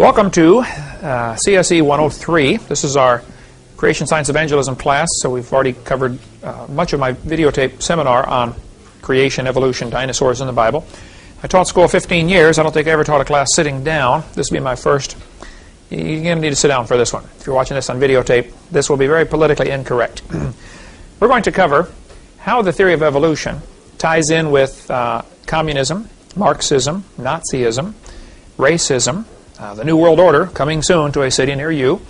Welcome to CSE 103. This is our Creation Science Evangelism class, so we've already covered much of my videotape seminar on creation, evolution, dinosaurs in the Bible. I taught school 15 years. I don't think I ever taught a class sitting down. This will be my first. You're going to need to sit down for this one. If you're watching this on videotape, this will be very politically incorrect. We're going to cover how the theory of evolution ties in with communism, Marxism, Nazism, racism, the New World Order coming soon to a city near you.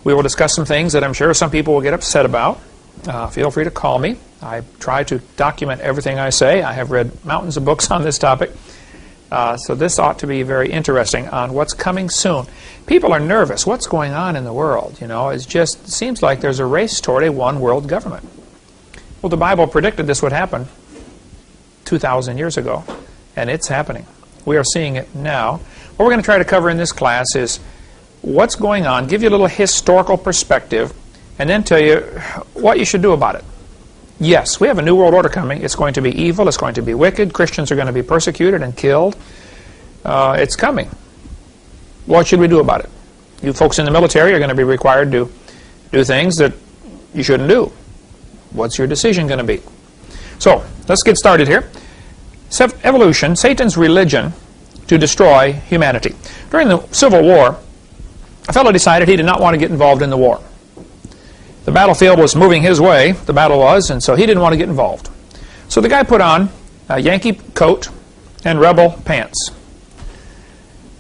We will discuss some things that I'm sure some people will get upset about. Feel free to call me. I try to document everything I say. I have read mountains of books on this topic. So this ought to be very interesting on what's coming soon. People are nervous. What's going on in the world? You know, it seems like there's a race toward a one world government. Well, the Bible predicted this would happen 2,000 years ago, and it's happening. We are seeing it now. What we're going to try to cover in this class is what's going on, give you a little historical perspective, and then tell you what you should do about it. Yes, we have a new world order coming. It's going to be evil. It's going to be wicked. Christians are going to be persecuted and killed. It's coming. What should we do about it? You folks in the military are going to be required to do things that you shouldn't do. What's your decision going to be? So, let's get started here. Evolution, Satan's religion to destroy humanity. During the Civil War, a fellow decided he did not want to get involved in the war. The battlefield was moving his way, the battle was, and so he didn't want to get involved. So the guy put on a Yankee coat and rebel pants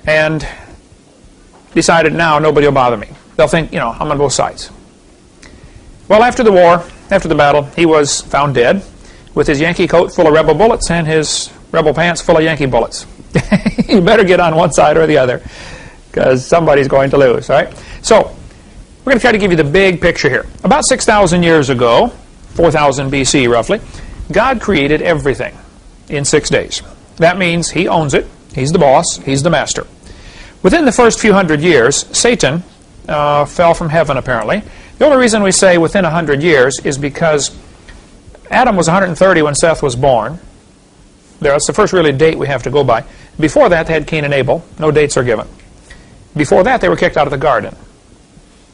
and decided, now nobody will bother me. They'll think, you know, I'm on both sides. Well, after the war, after the battle, he was found dead with his Yankee coat full of rebel bullets and his rebel pants full of Yankee bullets. You better get on one side or the other, because somebody's going to lose, right? So, we're going to try to give you the big picture here. About 6,000 years ago, 4,000 BC roughly, God created everything in 6 days. That means He owns it. He's the boss. He's the master. Within the first few hundred years, Satan fell from heaven, apparently. The only reason we say within 100 years is because Adam was 130 when Seth was born. That's the first really date we have to go by. Before that, they had Cain and Abel. No dates are given. Before that, they were kicked out of the garden.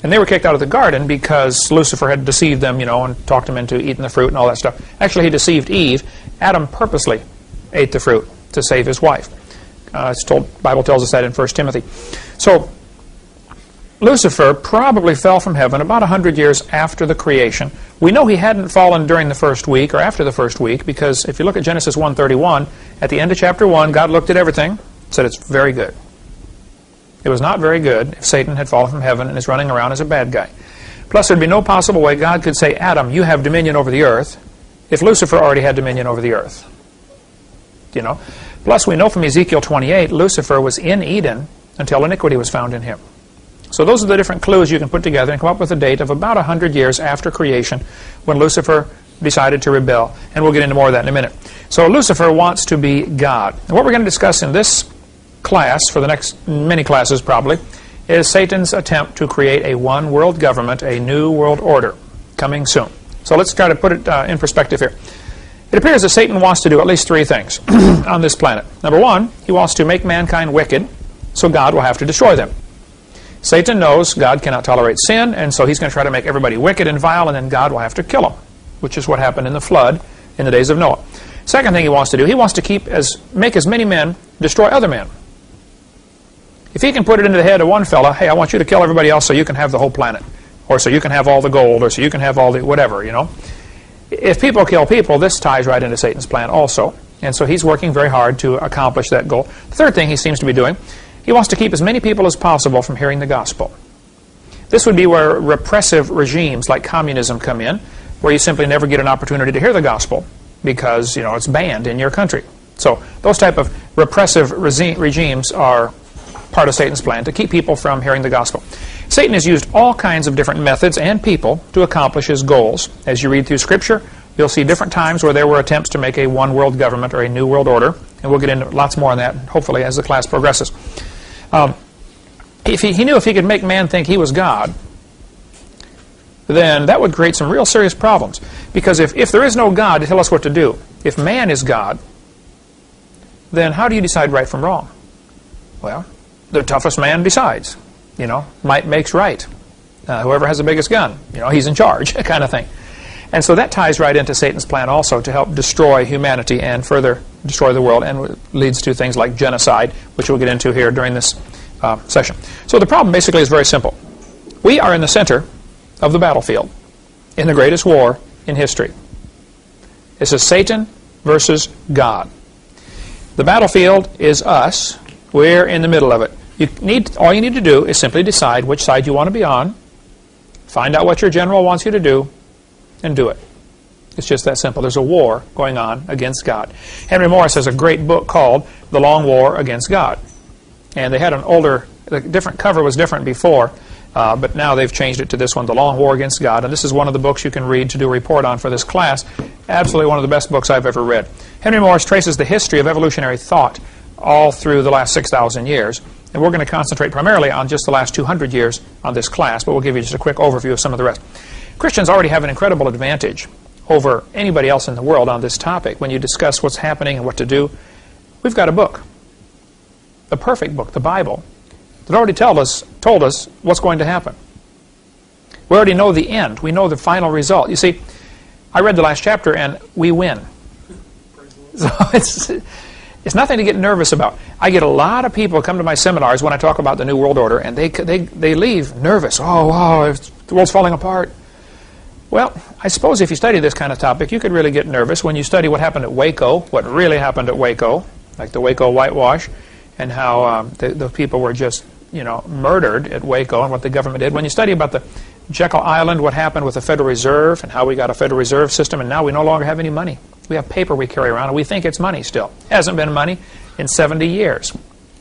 And they were kicked out of the garden because Lucifer had deceived them, you know, and talked them into eating the fruit and all that stuff. Actually, he deceived Eve. Adam purposely ate the fruit to save his wife. The Bible tells us that in 1 Timothy. So, Lucifer probably fell from heaven about 100 years after the creation. We know he hadn't fallen during the first week or after the first week, because if you look at Genesis 1:31, at the end of chapter 1, God looked at everything, said it's very good. It was not very good if Satan had fallen from heaven and is running around as a bad guy. Plus, there'd be no possible way God could say, Adam, you have dominion over the earth, if Lucifer already had dominion over the earth. You know? Plus, we know from Ezekiel 28, Lucifer was in Eden until iniquity was found in him. So those are the different clues you can put together and come up with a date of about 100 years after creation when Lucifer decided to rebel. And we'll get into more of that in a minute. So Lucifer wants to be God. And what we're going to discuss in this class, for the next many classes probably, is Satan's attempt to create a one world government, a new world order, coming soon. So let's try to put it in perspective here. It appears that Satan wants to do at least three things on this planet. Number one, he wants to make mankind wicked, so God will have to destroy them. Satan knows God cannot tolerate sin, and so he's going to try to make everybody wicked and vile, and then God will have to kill them, which is what happened in the flood in the days of Noah. Second thing he wants to do, he wants to make as many men destroy other men. If he can put it into the head of one fella, hey, I want you to kill everybody else so you can have the whole planet, or so you can have all the gold, or so you can have all the whatever, you know. If people kill people, this ties right into Satan's plan also, and so he's working very hard to accomplish that goal. The third thing he seems to be doing, he wants to keep as many people as possible from hearing the gospel. This would be where repressive regimes like communism come in, where you simply never get an opportunity to hear the gospel because, you know, it's banned in your country. So those type of repressive regimes are part of Satan's plan to keep people from hearing the gospel. Satan has used all kinds of different methods and people to accomplish his goals. As you read through Scripture, you'll see different times where there were attempts to make a one world government or a new world order, and we'll get into lots more on that, hopefully, as the class progresses. If he knew if he could make man think he was God, then that would create some real serious problems. Because if there is no God to tell us what to do, if man is God, then how do you decide right from wrong? Well, the toughest man decides. Might makes right. Whoever has the biggest gun, he's in charge, kind of thing. And so that ties right into Satan's plan also to help destroy humanity and further destroy the world, and leads to things like genocide, which we'll get into here during this session. So the problem basically is very simple. We are in the center of the battlefield in the greatest war in history. This is Satan versus God. The battlefield is us. We're in the middle of it. All you need to do is simply decide which side you want to be on, find out what your general wants you to do, and do it. It's just that simple. There's a war going on against God. Henry Morris has a great book called The Long War Against God. And they had the different cover was different before, but now they've changed it to this one, The Long War Against God. And this is one of the books you can read to do a report on for this class. Absolutely one of the best books I've ever read. Henry Morris traces the history of evolutionary thought all through the last 6,000 years. And we're going to concentrate primarily on just the last 200 years on this class, but we'll give you just a quick overview of some of the rest. Christians already have an incredible advantage over anybody else in the world on this topic. When you discuss what's happening and what to do, we've got a book, the perfect book, the Bible, that already told us what's going to happen. We already know the end. We know the final result. You see, I read the last chapter and we win. So it's nothing to get nervous about. I get a lot of people come to my seminars when I talk about the New World Order, and they leave nervous. Oh, wow, the world's falling apart. Well, I suppose if you study this kind of topic, you could really get nervous when you study what happened at Waco, what really happened at Waco, like the Waco whitewash, and how the people were just, murdered at Waco, and what the government did. When you study about the Jekyll Island, what happened with the Federal Reserve, and how we got a Federal Reserve system, and now we no longer have any money. We have paper we carry around, and we think it's money still. It hasn't been money in 70 years.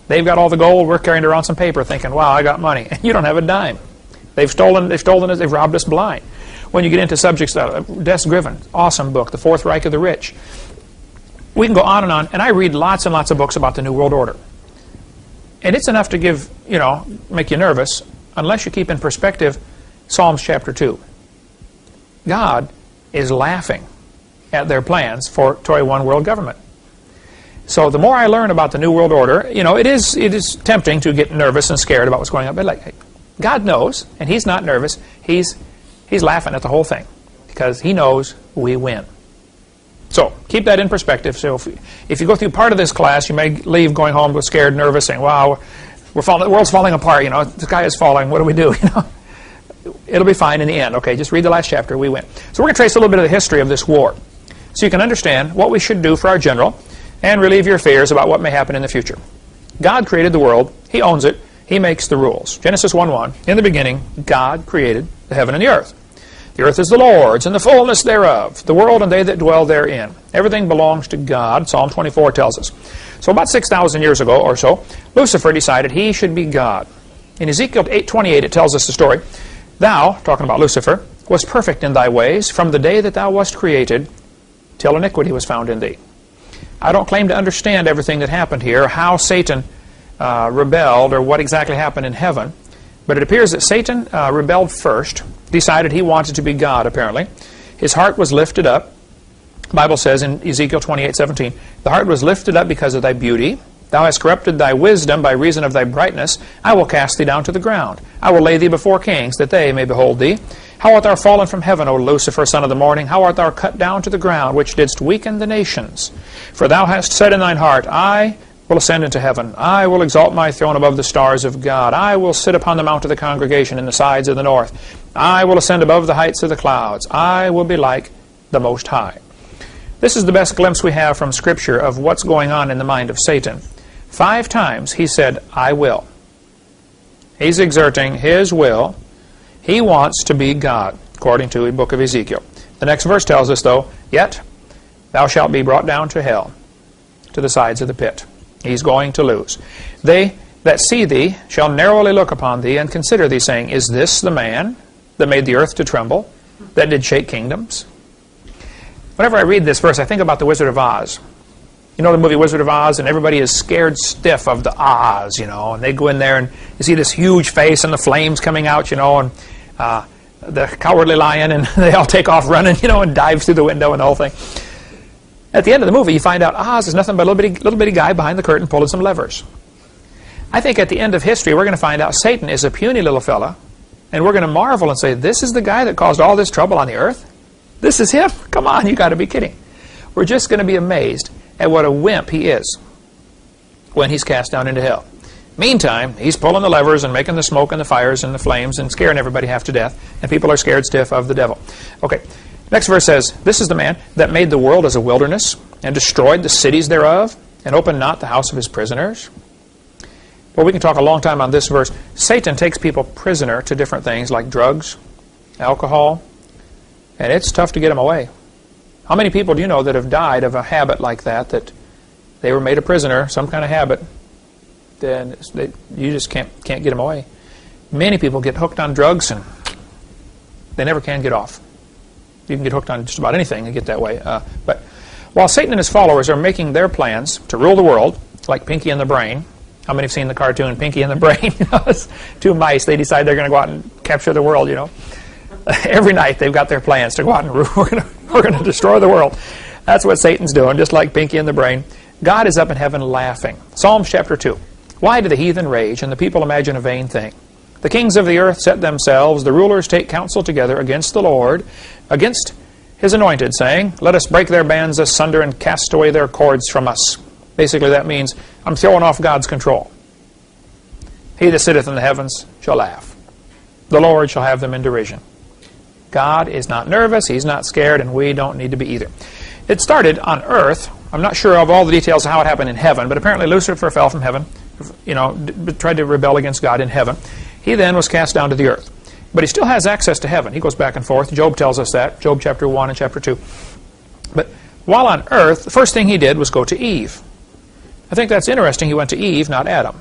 They've got all the gold, we're carrying around some paper thinking, wow, I got money. And you don't have a dime. They've stolen us, they've robbed us blind. When you get into subjects, Des Griven, awesome book, The Fourth Reich of the Rich. We can go on, and I read lots and lots of books about the New World Order. And it's enough to make you nervous, unless you keep in perspective Psalms chapter 2. God is laughing at their plans for toy one world government. So the more I learn about the New World Order, it is tempting to get nervous and scared about what's going on. But God knows, and He's not nervous. He's laughing at the whole thing because He knows we win. So keep that in perspective. So if you go through part of this class, you may leave going home scared, nervous, saying, "Wow, the world's falling apart. The sky is falling. What do we do?" It'll be fine in the end. Okay, just read the last chapter. We win. So we're going to trace a little bit of the history of this war, so you can understand what we should do for our general and relieve your fears about what may happen in the future. God created the world. He owns it. He makes the rules. Genesis 1:1. In the beginning, God created the heaven and the earth. The earth is the Lord's, and the fullness thereof, the world and they that dwell therein. Everything belongs to God, Psalm 24 tells us. So about 6,000 years ago or so, Lucifer decided he should be God. In Ezekiel 8:28, it tells us the story. Thou, talking about Lucifer, was perfect in thy ways from the day that thou wast created till iniquity was found in thee. I don't claim to understand everything that happened here, how Satan rebelled, or what exactly happened in heaven. But it appears that Satan rebelled first, decided he wanted to be God, apparently. His heart was lifted up. The Bible says in Ezekiel 28:17, the heart was lifted up because of thy beauty. Thou hast corrupted thy wisdom by reason of thy brightness. I will cast thee down to the ground. I will lay thee before kings, that they may behold thee. How art thou fallen from heaven, O Lucifer, son of the morning? How art thou cut down to the ground, which didst weaken the nations? For thou hast said in thine heart, I will ascend into heaven. I will exalt my throne above the stars of God. I will sit upon the mount of the congregation in the sides of the north. I will ascend above the heights of the clouds. I will be like the Most High. This is the best glimpse we have from Scripture of what's going on in the mind of Satan. 5 times he said, I will. He's exerting his will. He wants to be God, according to the book of Ezekiel. The next verse tells us, though, yet thou shalt be brought down to hell, to the sides of the pit. He's going to lose. They that see thee shall narrowly look upon thee and consider thee, saying, is this the man that made the earth to tremble, that did shake kingdoms? Whenever I read this verse, I think about the Wizard of Oz. You know the movie Wizard of Oz, and everybody is scared stiff of the Oz, and they go in there and you see this huge face and the flames coming out, and the cowardly lion, and they all take off running, and dive through the window and the whole thing. At the end of the movie, you find out Oz is nothing but a little bitty guy behind the curtain pulling some levers. I think at the end of history, we're going to find out Satan is a puny little fella, and we're going to marvel and say, this is the guy that caused all this trouble on the earth? This is him? Come on, you got to be kidding. We're just going to be amazed at what a wimp he is when he's cast down into hell. Meantime, he's pulling the levers and making the smoke and the fires and the flames and scaring everybody half to death, and people are scared stiff of the devil. Okay, next verse says, this is the man that made the world as a wilderness and destroyed the cities thereof and opened not the house of his prisoners. Well, we can talk a long time on this verse. Satan takes people prisoner to different things like drugs, alcohol, and it's tough to get them away. How many people do you know that have died of a habit like that, that they were made a prisoner, some kind of habit, then you just can't get them away. Many people get hooked on drugs and they never can get off. You can get hooked on just about anything and get that way. But while Satan and his followers are making their plans to rule the world, like Pinky and the Brain, how many have seen the cartoon Pinky and the Brain? It's two mice. They decide they're going to go out and capture the world, you know. Every night they've got their plans to go out and rule. We're going to destroy the world. That's what Satan's doing, just like Pinky and the Brain. God is up in heaven laughing. Psalms chapter 2. Why do the heathen rage, and the people imagine a vain thing? The kings of the earth set themselves, the rulers take counsel together against the Lord, against his anointed, saying, let us break their bands asunder and cast away their cords from us. Basically that means, I'm throwing off God's control. He that sitteth in the heavens shall laugh. The Lord shall have them in derision. God is not nervous, he's not scared, and we don't need to be either. It started on earth. I'm not sure of all the details of how it happened in heaven, but apparently Lucifer fell from heaven, tried to rebel against God in heaven. He then was cast down to the earth. But he still has access to heaven. He goes back and forth. Job tells us that, Job chapter 1 and chapter 2. But while on earth, the first thing he did was go to Eve. I think that's interesting. He went to Eve, not Adam.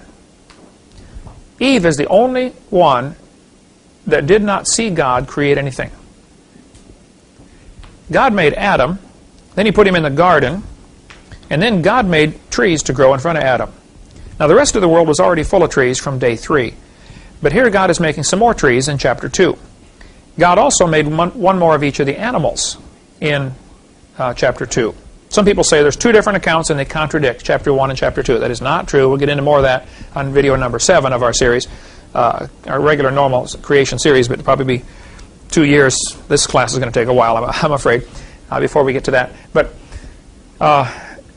Eve is the only one that did not see God create anything. God made Adam, then he put him in the garden, and then God made trees to grow in front of Adam. Now the rest of the world was already full of trees from day 3. But here God is making some more trees in chapter 2. God also made one more of each of the animals in chapter 2. Some people say there's 2 different accounts and they contradict chapter 1 and chapter 2. That is not true. We'll get into more of that on video number 7 of our series, our regular normal creation series, but it'll probably be 2 years. This class is going to take a while, I'm afraid, before we get to that. But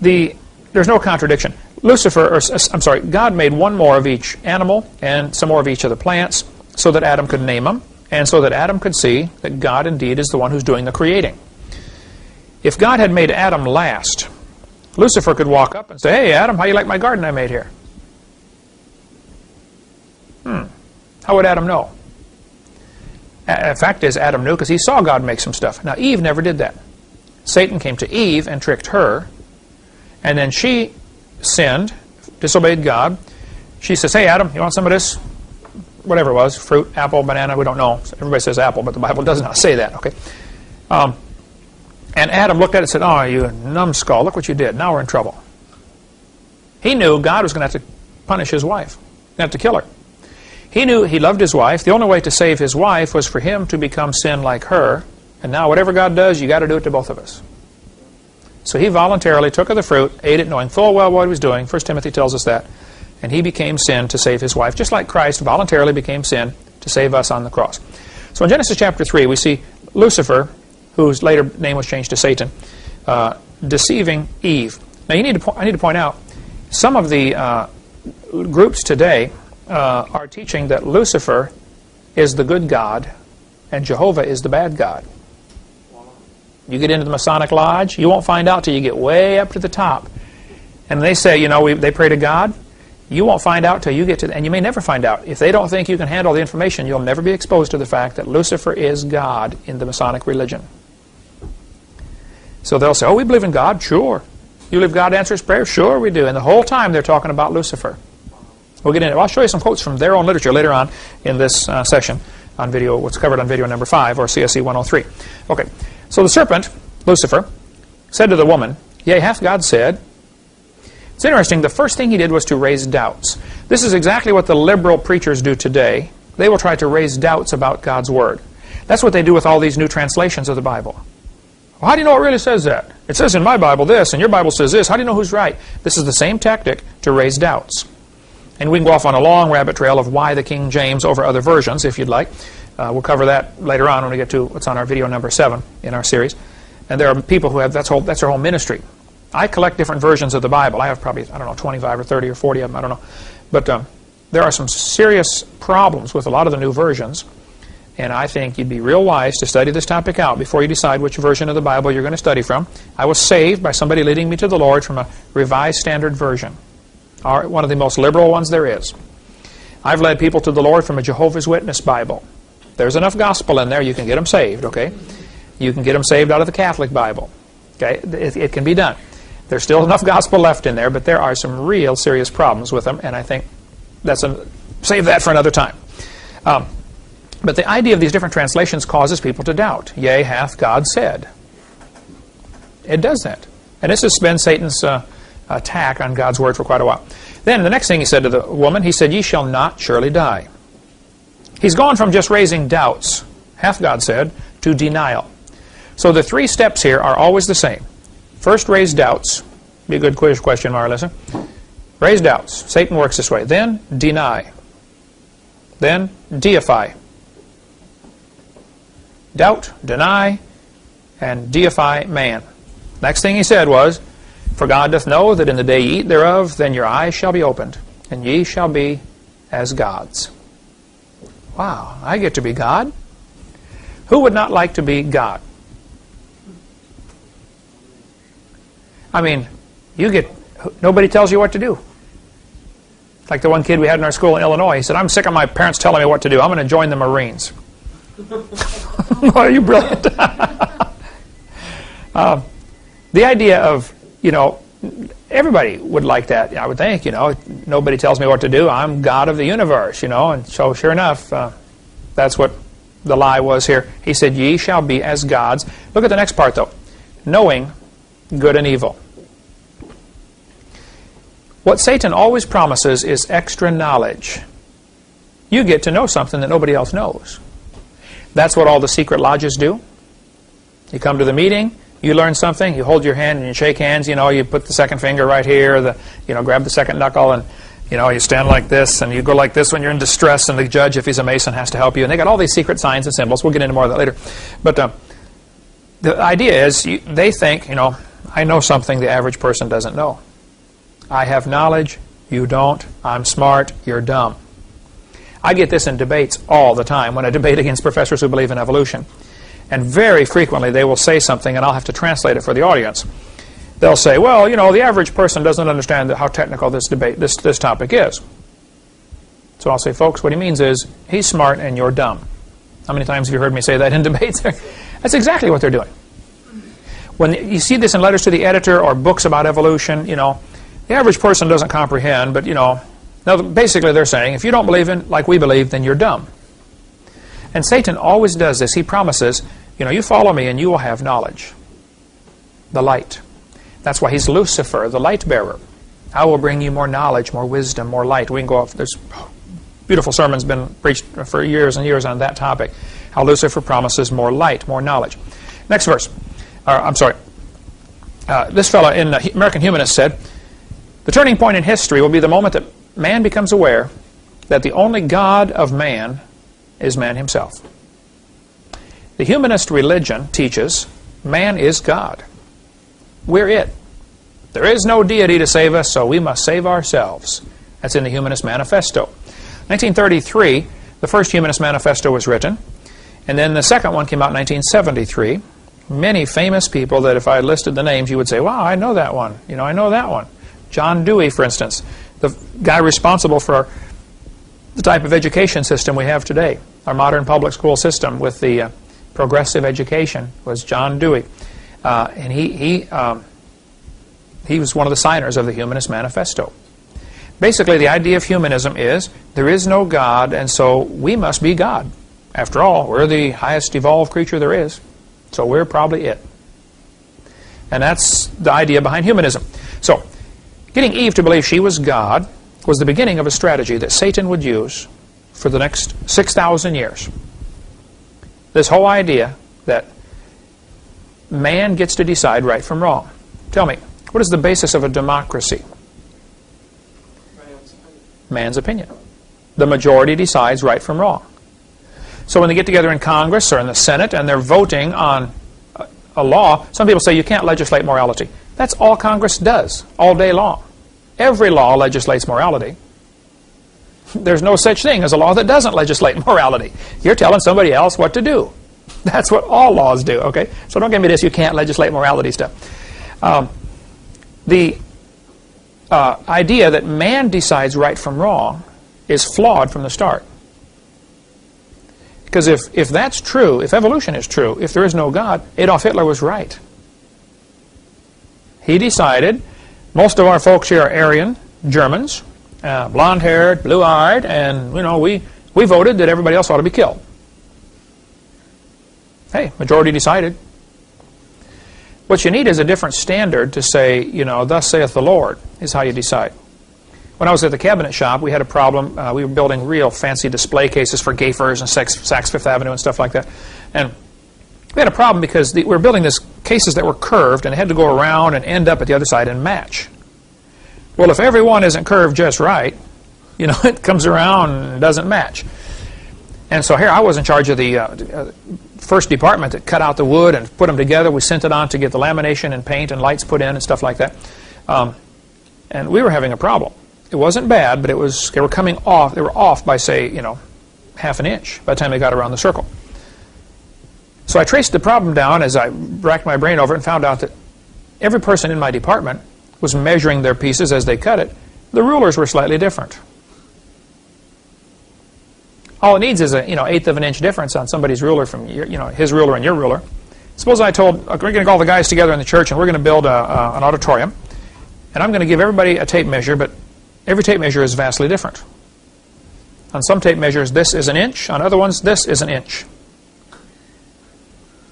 there's no contradiction. God made one more of each animal and some more of each of the plants so that Adam could name them and so that Adam could see that God indeed is the one who's doing the creating. If God had made Adam last, Lucifer could walk up and say, hey, Adam, how you like my garden I made here? How would Adam know? The fact is, Adam knew because he saw God make some stuff. Now, Eve never did that. Satan came to Eve and tricked her, and then she sinned, disobeyed God. She says, hey, Adam, you want some of this? Whatever it was, fruit, apple, banana, we don't know. Everybody says apple, but the Bible does not say that. Okay. And Adam looked at it and said, oh, you numbskull, look what you did. Now we're in trouble. He knew God was going to have to punish his wife. Going to have to kill her. He knew he loved his wife. The only way to save his wife was for him to become sin like her. And now whatever God does, you got to do it to both of us. So he voluntarily took of the fruit, ate it, knowing full well what he was doing. 1 Timothy tells us that. And he became sin to save his wife, just like Christ voluntarily became sin to save us on the cross. So in Genesis chapter 3, we see Lucifer, whose later name was changed to Satan, deceiving Eve. Now I need to point out, some of the groups today are teaching that Lucifer is the good God and Jehovah is the bad God. You get into the Masonic Lodge, you won't find out till you get way up to the top. And they say, they pray to God. You won't find out till you get to, and you may never find out. If they don't think you can handle the information, you'll never be exposed to the fact that Lucifer is God in the Masonic religion. So they'll say, oh, we believe in God. Sure. You believe God answers prayer? Sure we do. And the whole time they're talking about Lucifer. We'll get into it. I'll show you some quotes from their own literature later on in this session on video, what's covered on video number 5, or CSE 103. Okay. So the serpent, Lucifer, said to the woman, yea, hath God said. It's interesting, the first thing he did was to raise doubts. This is exactly what the liberal preachers do today. They will try to raise doubts about God's Word. That's what they do with all these new translations of the Bible. Well, how do you know it really says that? It says in my Bible this, and your Bible says this. How do you know who's right? This is the same tactic to raise doubts. And we can go off on a long rabbit trail of why the King James over other versions, if you'd like. We'll cover that later on when we get to what's on our video number 7 in our series. And there are people who have, that's their whole ministry. I collect different versions of the Bible. I have probably, 25 or 30 or 40 of them, I don't know. But there are some serious problems with a lot of the new versions. And I think you'd be real wise to study this topic out before you decide which version of the Bible you're going to study from. I was saved by somebody leading me to the Lord from a Revised Standard Version, one of the most liberal ones there is. I've led people to the Lord from a Jehovah's Witness Bible. There's enough gospel in there, you can get them saved, okay? You can get them saved out of the Catholic Bible, okay? It can be done. There's still enough gospel left in there, but there are some real serious problems with them, and I think save that for another time. But the idea of these different translations causes people to doubt. Yea, hath God said. It does that. And this has been Satan's attack on God's word for quite a while. Then the next thing he said to the woman, he said, ye shall not surely die. He's gone from just raising doubts, hath God said, to denial. So the 3 steps here are always the same. First, raise doubts. Be a good quiz question, Mara, listen. Raise doubts. Satan works this way. Then, deny. Then, deify. Doubt, deny, and deify man. Next thing he said was, for God doth know that in the day ye eat thereof, then your eyes shall be opened, and ye shall be as gods. Wow, I get to be God? Who would not like to be God? I mean, nobody tells you what to do. Like the one kid we had in our school in Illinois, he said, I'm sick of my parents telling me what to do. I'm going to join the Marines. Are you brilliant? The idea of, everybody would like that, I would think, nobody tells me what to do. I'm God of the universe, and so sure enough, that's what the lie was here. He said, ye shall be as gods. Look at the next part, though. Knowing good and evil. What Satan always promises is extra knowledge. You get to know something that nobody else knows. That's what all the secret lodges do. You come to the meeting, you learn something, you hold your hand and you shake hands, you put the second finger right here, grab the second knuckle, and you stand like this, and you go like this when you're in distress, and the judge, if he's a Mason, has to help you. And they got all these secret signs and symbols. We'll get into more of that later. But the idea is, they think, I know something the average person doesn't know. I have knowledge, you don't. I'm smart, you're dumb. I get this in debates all the time when I debate against professors who believe in evolution. And very frequently they will say something and I'll have to translate it for the audience. They'll say, well, the average person doesn't understand how technical this topic is. So I'll say, folks, what he means is, he's smart and you're dumb. How many times have you heard me say that in debates? That's exactly what they're doing. When you see this in letters to the editor or books about evolution, the average person doesn't comprehend, but, now basically they're saying, if you don't believe in like we believe, then you're dumb. And Satan always does this. He promises, you follow me and you will have knowledge. The light. That's why he's Lucifer, the light bearer. I will bring you more knowledge, more wisdom, more light. We can go off. There's beautiful sermons been preached for years and years on that topic. How Lucifer promises more light, more knowledge. Next verse. This fellow in American Humanist said, the turning point in history will be the moment that man becomes aware that the only God of man is man himself. The humanist religion teaches man is God. We're it. There is no deity to save us, so we must save ourselves. That's in the Humanist Manifesto. 1933, the first Humanist Manifesto was written, and then the second one came out in 1973. Many famous people that if I listed the names, you would say, wow, I know that one. I know that one. John Dewey, for instance, the guy responsible for the type of education system we have today. Our modern public school system with the progressive education was John Dewey. And he was one of the signers of the Humanist Manifesto. Basically, the idea of humanism is there is no God, and so we must be God. After all, we're the highest evolved creature there is, so we're probably it. And that's the idea behind humanism. So, getting Eve to believe she was God was the beginning of a strategy that Satan would use for the next 6,000 years. This whole idea that man gets to decide right from wrong. Tell me, what is the basis of a democracy? man's opinion. The majority decides right from wrong. So when they get together in Congress or in the Senate and they're voting on a law, some people say you can't legislate morality. That's all Congress does all day long. Every law legislates morality. There's no such thing as a law that doesn't legislate morality. You're telling somebody else what to do. That's what all laws do, okay? So don't give me this, you can't legislate morality stuff. The idea that man decides right from wrong is flawed from the start. Because if that's true, if evolution is true, if there is no God, Adolf Hitler was right. He decided, most of our folks here are Aryan, Germans, blonde-haired, blue-eyed, and we voted that everybody else ought to be killed. Hey, majority decided. What you need is a different standard to say, thus saith the Lord, is how you decide. When I was at the cabinet shop, we had a problem. We were building real fancy display cases for Gafers and Saks Fifth Avenue and stuff like that. And we had a problem because we were building these cases that were curved and they had to go around and end up at the other side and match. Well, if every one isn't curved just right, it comes around and doesn't match. And so here I was in charge of the first department that cut out the wood and put them together. We sent it on to get the lamination and paint and lights put in and stuff like that. And we were having a problem. It wasn't bad, but they were coming off. They were off by, say, half an inch by the time they got around the circle. So I traced the problem down as I racked my brain over it and found out that every person in my department was measuring their pieces as they cut it. The rulers were slightly different. All it needs is a 1/8 of an inch difference on somebody's ruler from his ruler and your ruler. Suppose I told, we're going to get all the guys together in the church and we're going to build an auditorium, and I'm going to give everybody a tape measure, but every tape measure is vastly different. On some tape measures, this is an inch. On other ones, this is an inch.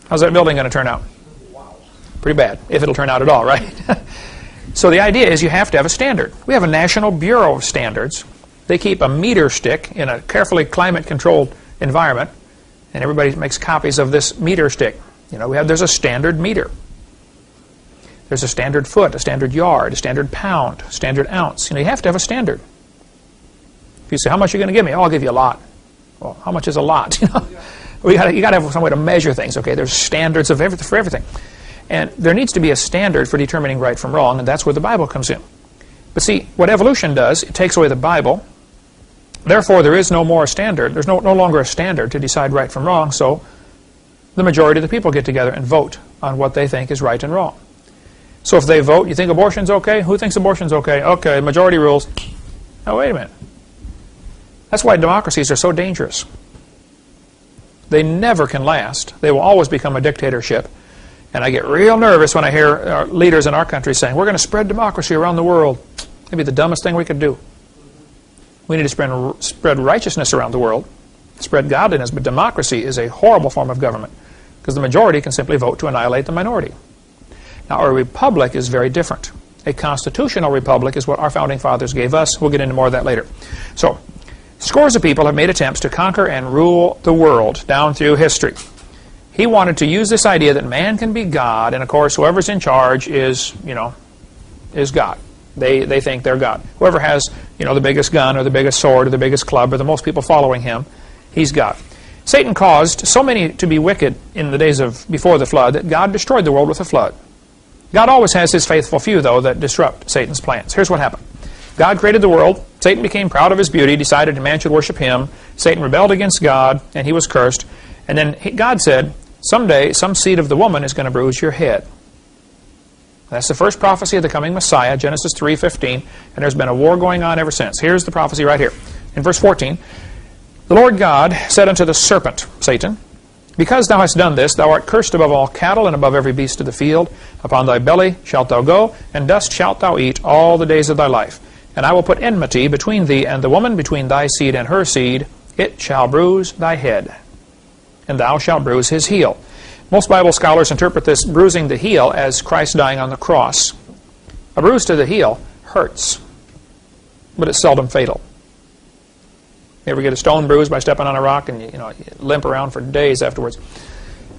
How's that building going to turn out? Wow. Pretty bad, if it'll turn out at all, right? So the idea is you have to have a standard. We have a National Bureau of Standards. They keep a meter stick in a carefully climate-controlled environment, and everybody makes copies of this meter stick. There's a standard meter. There's a standard foot, a standard yard, a standard pound, a standard ounce. You have to have a standard. If you say, how much are you going to give me? Oh, I'll give you a lot. Well, how much is a lot? You got to have some way to measure things. Okay, there's standards of for everything. And there needs to be a standard for determining right from wrong, and that's where the Bible comes in. But see, what evolution does, it takes away the Bible. Therefore, there is no more a standard. There's no longer a standard to decide right from wrong, so the majority of the people get together and vote on what they think is right and wrong. So if they vote, you think abortion's okay? Who thinks abortion's okay? Okay, majority rules. Oh, wait a minute. That's why democracies are so dangerous. They never can last. They will always become a dictatorship. And I get real nervous when I hear leaders in our country saying, we're going to spread democracy around the world. Maybe the dumbest thing we could do. We need to spread righteousness around the world, spread godliness, but democracy is a horrible form of government because the majority can simply vote to annihilate the minority. Now, a republic is very different. A constitutional republic is what our founding fathers gave us. We'll get into more of that later. So, scores of people have made attempts to conquer and rule the world down through history. He wanted to use this idea that man can be God, and of course, whoever's in charge is God. They think they're God. Whoever has, the biggest gun or the biggest sword or the biggest club or the most people following him, he's God. Satan caused so many to be wicked in the days before the flood that God destroyed the world with a flood. God always has his faithful few, though, that disrupt Satan's plans. Here's what happened. God created the world. Satan became proud of his beauty, decided man should worship him. Satan rebelled against God, and he was cursed. And then God said, someday some seed of the woman is going to bruise your head. That's the first prophecy of the coming Messiah, Genesis 3:15, and there's been a war going on ever since. Here's the prophecy right here. In verse 14, the Lord God said unto the serpent, Satan, because thou hast done this, thou art cursed above all cattle and above every beast of the field. Upon thy belly shalt thou go, and dust shalt thou eat all the days of thy life. And I will put enmity between thee and the woman, between thy seed and her seed. It shall bruise thy head, and thou shalt bruise his heel. Most Bible scholars interpret this bruising the heel as Christ dying on the cross. A bruise to the heel hurts, but it's seldom fatal. You ever get a stone bruise by stepping on a rock and you limp around for days afterwards?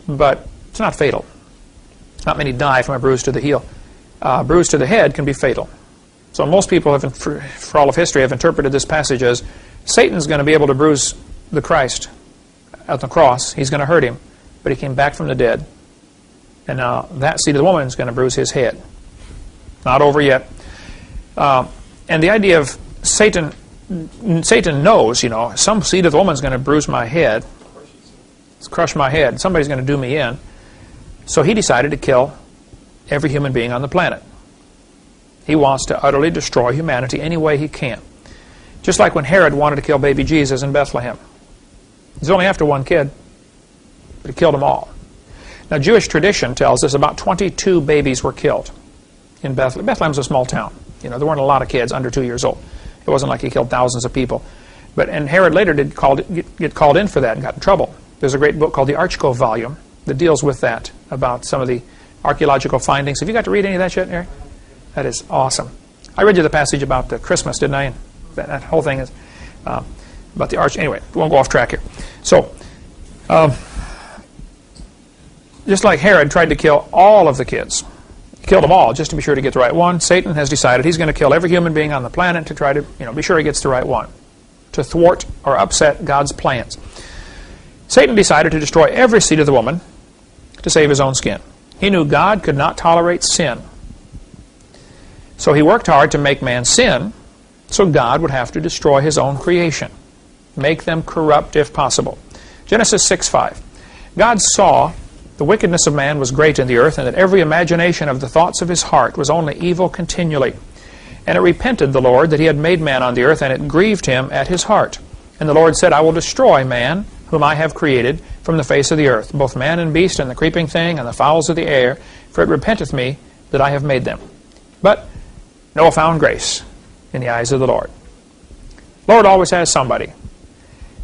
But it's not fatal. Not many die from a bruise to the heel. A bruise to the head can be fatal. So most people, have, for all of history, have interpreted this passage as Satan's going to be able to bruise the Christ at the cross. He's going to hurt him, but he came back from the dead. And now that seed of the woman is going to bruise his head. Not over yet. And the idea of Satan knows, you know, some seed of the woman is going to bruise my head, crush my head. Somebody's going to do me in. So he decided to kill every human being on the planet. He wants to utterly destroy humanity any way he can. Just like when Herod wanted to kill baby Jesus in Bethlehem. He's only after one kid, but he killed them all. Now, Jewish tradition tells us about 22 babies were killed in Bethlehem. Bethlehem's a small town. You know, there weren't a lot of kids under 2 years old. It wasn't like he killed thousands of people. And Herod later did get called in for that and got in trouble. There's a great book called the Archko volume that deals with that, about some of the archaeological findings. Have you got to read any of that yet, Eric? That is awesome. I read you the passage about Christmas, didn't I? And that whole thing is about the arch. Anyway, we won't go off track here. So, just like Herod tried to kill all of the kids, he killed them all just to be sure to get the right one, Satan has decided he's going to kill every human being on the planet to try to, be sure he gets the right one, to thwart or upset God's plans. Satan decided to destroy every seed of the woman to save his own skin. He knew God could not tolerate sin. So he worked hard to make man sin, so God would have to destroy his own creation, make them corrupt if possible. Genesis 6:5. God saw the wickedness of man was great in the earth, and that every imagination of the thoughts of his heart was only evil continually. And it repented the Lord that he had made man on the earth, and it grieved him at his heart. And the Lord said, I will destroy man, whom I have created, from the face of the earth, both man and beast, and the creeping thing, and the fowls of the air, for it repenteth me that I have made them. But Noah found grace in the eyes of the Lord. Lord always has somebody.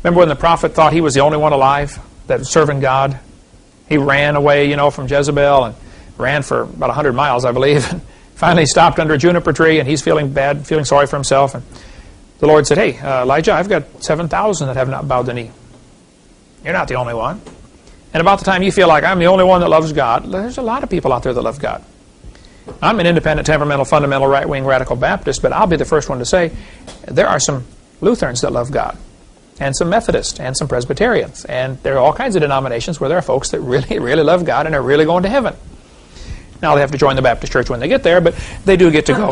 Remember when the prophet thought he was the only one alive that was serving God? He ran away, from Jezebel, and ran for about 100 miles, I believe, and finally stopped under a juniper tree, and he's feeling bad, feeling sorry for himself. And the Lord said, hey, Elijah, I've got 7,000 that have not bowed the knee. You're not the only one. And about the time you feel like I'm the only one that loves God, there's a lot of people out there that love God. I'm an independent, temperamental, fundamental, right-wing, radical Baptist, but I'll be the first one to say there are some Lutherans that love God, and some Methodists, and some Presbyterians, and there are all kinds of denominations where there are folks that really, really love God and are really going to heaven. Now they have to join the Baptist church when they get there, but they do get to go.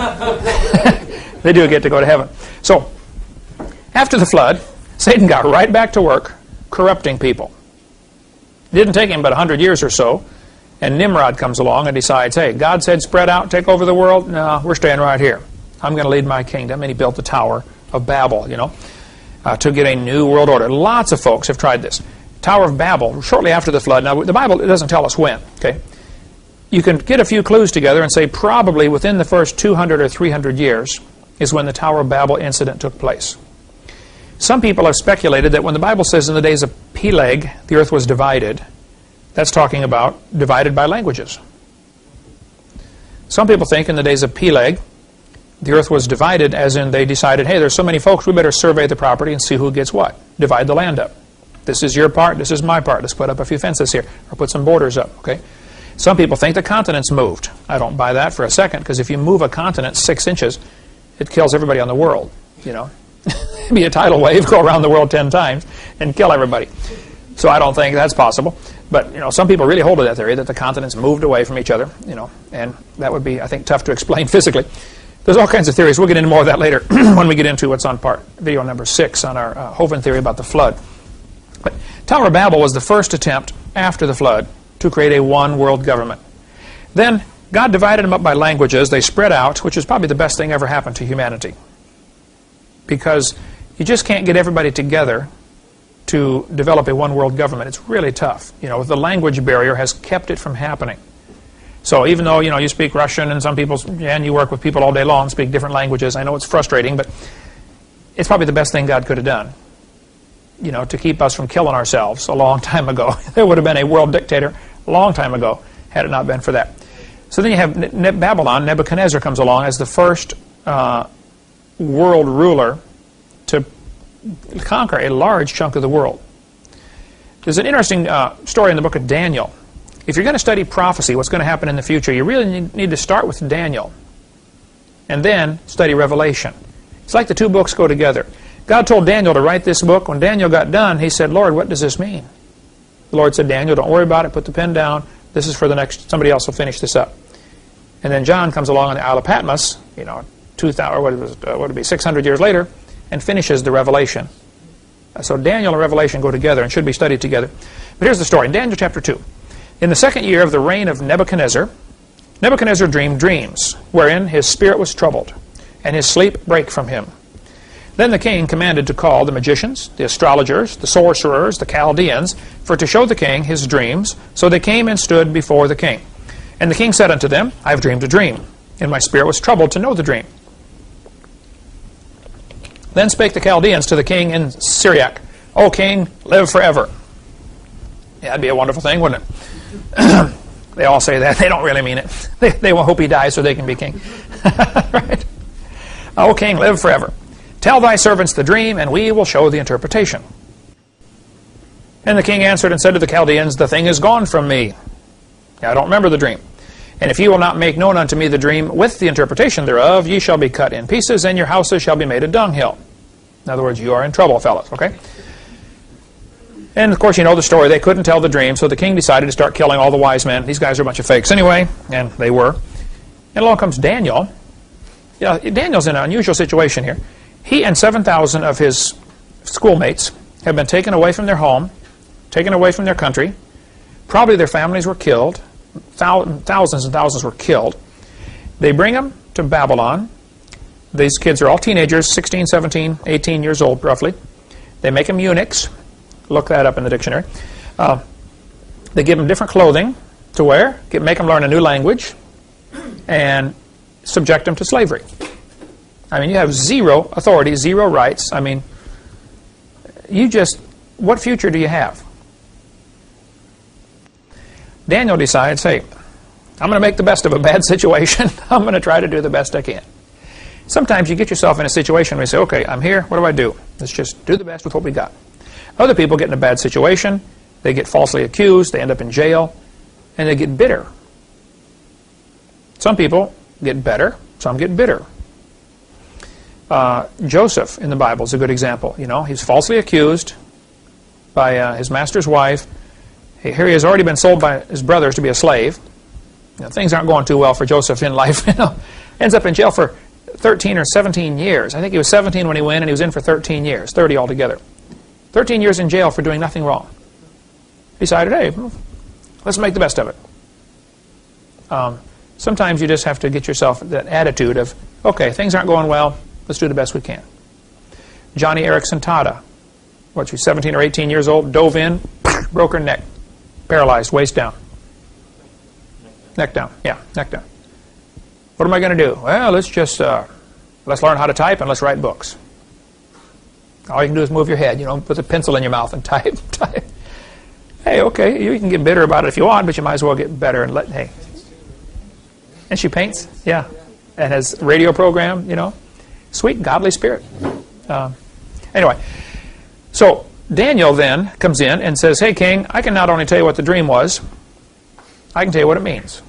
They do get to go to heaven. So, after the flood, Satan got right back to work corrupting people. It didn't take him but 100 years or so, and Nimrod comes along and decides, hey, God said spread out, take over the world. No, we're staying right here. I'm going to lead my kingdom. And he built the Tower of Babel, to get a new world order. Lots of folks have tried this. Tower of Babel, shortly after the flood. Now, the Bible doesn't tell us when, okay? You can get a few clues together and say probably within the first 200 or 300 years is when the Tower of Babel incident took place. Some people have speculated that when the Bible says in the days of Peleg, the earth was divided, that's talking about divided by languages. Some people think in the days of Peleg, the earth was divided as in they decided, hey, there's so many folks, we better survey the property and see who gets what. Divide the land up. This is your part, this is my part. Let's put up a few fences here, or put some borders up, okay? Some people think the continents moved. I don't buy that for a second, because if you move a continent 6 inches, it kills everybody on the world, It'd be a tidal wave, go around the world 10 times, and kill everybody. So I don't think that's possible. But, some people really hold to that theory, that the continents moved away from each other, and that would be, I think, tough to explain physically. There's all kinds of theories. We'll get into more of that later when we get into what's on video number 6 on our Hovind theory about the flood. But Tower of Babel was the first attempt after the flood to create a one world government. Then God divided them up by languages. They spread out, which is probably the best thing ever happened to humanity. Because you just can't get everybody together to develop a one world government. It's really tough. The language barrier has kept it from happening. So even though, you speak Russian and some people, and you work with people all day long, speak different languages, I know it's frustrating, but it's probably the best thing God could have done, to keep us from killing ourselves a long time ago. There would have been a world dictator a long time ago had it not been for that. So then you have Babylon. Nebuchadnezzar comes along as the first world ruler to conquer a large chunk of the world. There's an interesting story in the book of Daniel. If you're going to study prophecy, what's going to happen in the future, you really need to start with Daniel and then study Revelation. It's like the two books go together. God told Daniel to write this book. When Daniel got done, he said, Lord, what does this mean? The Lord said, Daniel, don't worry about it. Put the pen down. This is for the next, somebody else will finish this up. And then John comes along on the Isle of Patmos, 600 years later, and finishes the Revelation. So Daniel and Revelation go together and should be studied together. But here's the story. In Daniel chapter 2. In the 2nd year of the reign of Nebuchadnezzar, Nebuchadnezzar dreamed dreams, wherein his spirit was troubled, and his sleep brake from him. Then the king commanded to call the magicians, the astrologers, the sorcerers, the Chaldeans, for to show the king his dreams. So they came and stood before the king. And the king said unto them, I have dreamed a dream, and my spirit was troubled to know the dream. Then spake the Chaldeans to the king in Syriac, O king, live forever. Yeah, that'd be a wonderful thing, wouldn't it? They all say that. They don't really mean it. They will hope he dies so they can be king. Right? O king, live forever. Tell thy servants the dream, and we will show the interpretation. And the king answered and said to the Chaldeans, the thing is gone from me. I don't remember the dream. And if ye will not make known unto me the dream with the interpretation thereof, ye shall be cut in pieces, and your houses shall be made a dunghill. In other words, you are in trouble, fellas, okay? And, of course, you know the story. They couldn't tell the dream, so the king decided to start killing all the wise men. These guys are a bunch of fakes anyway, and they were. And along comes Daniel. Yeah, Daniel's in an unusual situation here. He and 7,000 of his schoolmates have been taken away from their home, taken away from their country. Probably their families were killed. Thousands and thousands were killed. They bring them to Babylon. These kids are all teenagers, 16, 17, 18 years old, roughly. They make them eunuchs. Look that up in the dictionary. They give them different clothing to wear, make them learn a new language, and subject them to slavery. I mean, you have zero authority, zero rights. I mean, what future do you have? Daniel decides, hey, I'm going to make the best of a bad situation. I'm going to try to do the best I can. Sometimes you get yourself in a situation where you say, okay, I'm here, what do I do? Let's just do the best with what we got. Other people get in a bad situation, they get falsely accused, they end up in jail, and they get bitter. Some people get better, some get bitter. Joseph in the Bible is a good example. He's falsely accused by his master's wife. Here he has already been sold by his brothers to be a slave. Things aren't going too well for Joseph in life. Ends up in jail for 13 or 17 years. I think he was 17 when he went, and he was in for 13 years, 30 altogether. 13 years in jail for doing nothing wrong. Decided, hey, let's make the best of it. Sometimes you just have to get yourself that attitude of, okay, things aren't going well, let's do the best we can. Johnny Erickson Tada, she's 17 or 18 years old, dove in, broke her neck, paralyzed, waist down. Neck down, yeah, neck down. What am I going to do? Well, let's learn how to type and let's write books. All you can do is move your head, put the pencil in your mouth and type. Hey, okay, you can get bitter about it if you want, but you might as well get better and hey. And she paints, yeah, and has a radio program, Sweet, godly spirit. Anyway, so Daniel then comes in and says, hey, king, I can not only tell you what the dream was, I can tell you what it means.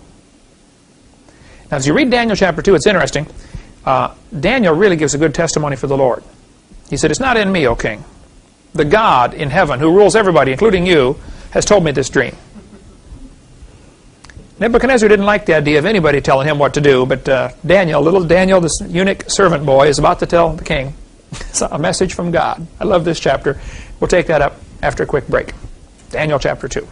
Now, as you read Daniel chapter 2, it's interesting. Daniel really gives a good testimony for the Lord. He said, it's not in me, O king. The God in heaven, who rules everybody, including you, has told me this dream. Nebuchadnezzar didn't like the idea of anybody telling him what to do, but little Daniel, this eunuch servant boy, is about to tell the king a message from God. I love this chapter. We'll take that up after a quick break. Daniel chapter 2.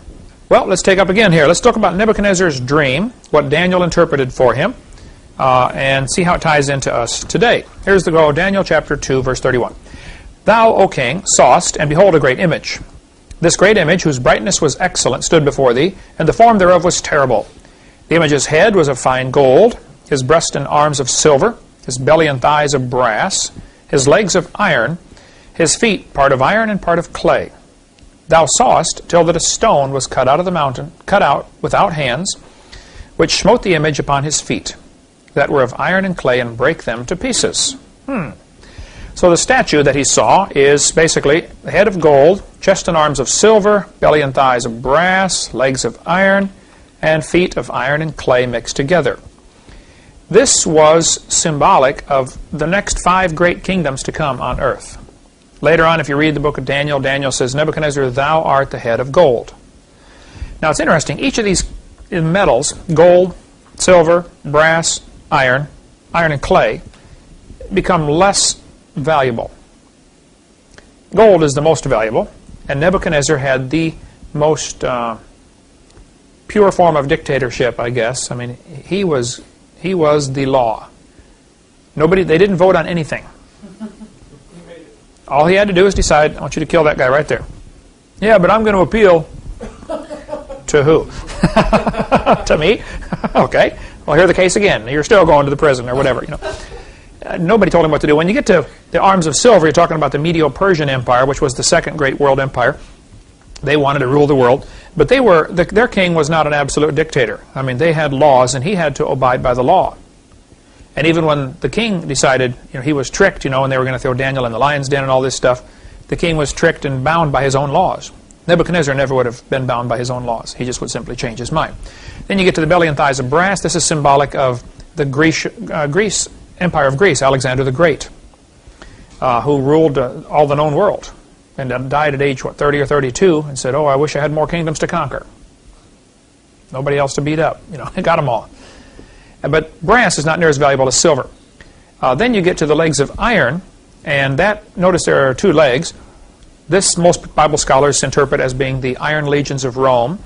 Well, let's take up again here. Let's talk about Nebuchadnezzar's dream, what Daniel interpreted for him, and see how it ties into us today. Here's the go. Daniel chapter 2, verse 31. Thou, O king, sawest, and behold, a great image. This great image, whose brightness was excellent, stood before thee, and the form thereof was terrible. The image's head was of fine gold, his breast and arms of silver, his belly and thighs of brass, his legs of iron, his feet part of iron and part of clay. Thou sawest till that a stone was cut out of the mountain, cut out without hands, which smote the image upon his feet, that were of iron and clay, and brake them to pieces. So the statue that he saw is basically the head of gold, chest and arms of silver, belly and thighs of brass, legs of iron, and feet of iron and clay mixed together. This was symbolic of the next 5 great kingdoms to come on earth. Later on, if you read the book of Daniel, Daniel says, Nebuchadnezzar, thou art the head of gold. Now, it's interesting. Each of these metals, gold, silver, brass, iron and clay, become less valuable. Gold is the most valuable, and Nebuchadnezzar had the most pure form of dictatorship, I guess. I mean, he was the law. They didn't vote on anything. All he had to do is decide, I want you to kill that guy right there. Yeah, but I'm going to appeal to who? To me? Okay. Well, hear the case again. You're still going to the prison or whatever. Nobody told him what to do. When you get to the arms of silver, you're talking about the Medo-Persian Empire, which was the second great world empire. They wanted to rule the world, but their king was not an absolute dictator. I mean, they had laws, and he had to abide by the law. And even when the king decided, he was tricked, and they were going to throw Daniel in the lion's den and all this stuff, the king was tricked and bound by his own laws. Nebuchadnezzar never would have been bound by his own laws. He just would simply change his mind. Then you get to the belly and thighs of brass. This is symbolic of the Empire of Greece, Alexander the Great, who ruled all the known world, and died at age, 30 or 32, and said, I wish I had more kingdoms to conquer. Nobody else to beat up. He got them all. But brass is not near as valuable as silver. Then you get to the legs of iron, and notice there are 2 legs. This, most Bible scholars interpret as being the iron legions of Rome,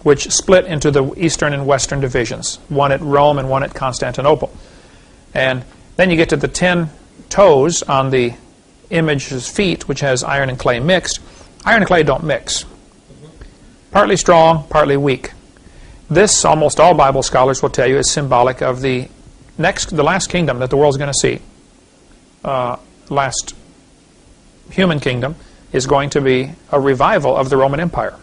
which split into the eastern and western divisions, one at Rome and one at Constantinople. And then you get to the 10 toes on the image's feet, which has iron and clay mixed. Iron and clay don't mix. Partly strong, partly weak. This, almost all Bible scholars will tell you, is symbolic of the last kingdom that the world's going to see. Last human kingdom is going to be a revival of the Roman Empire.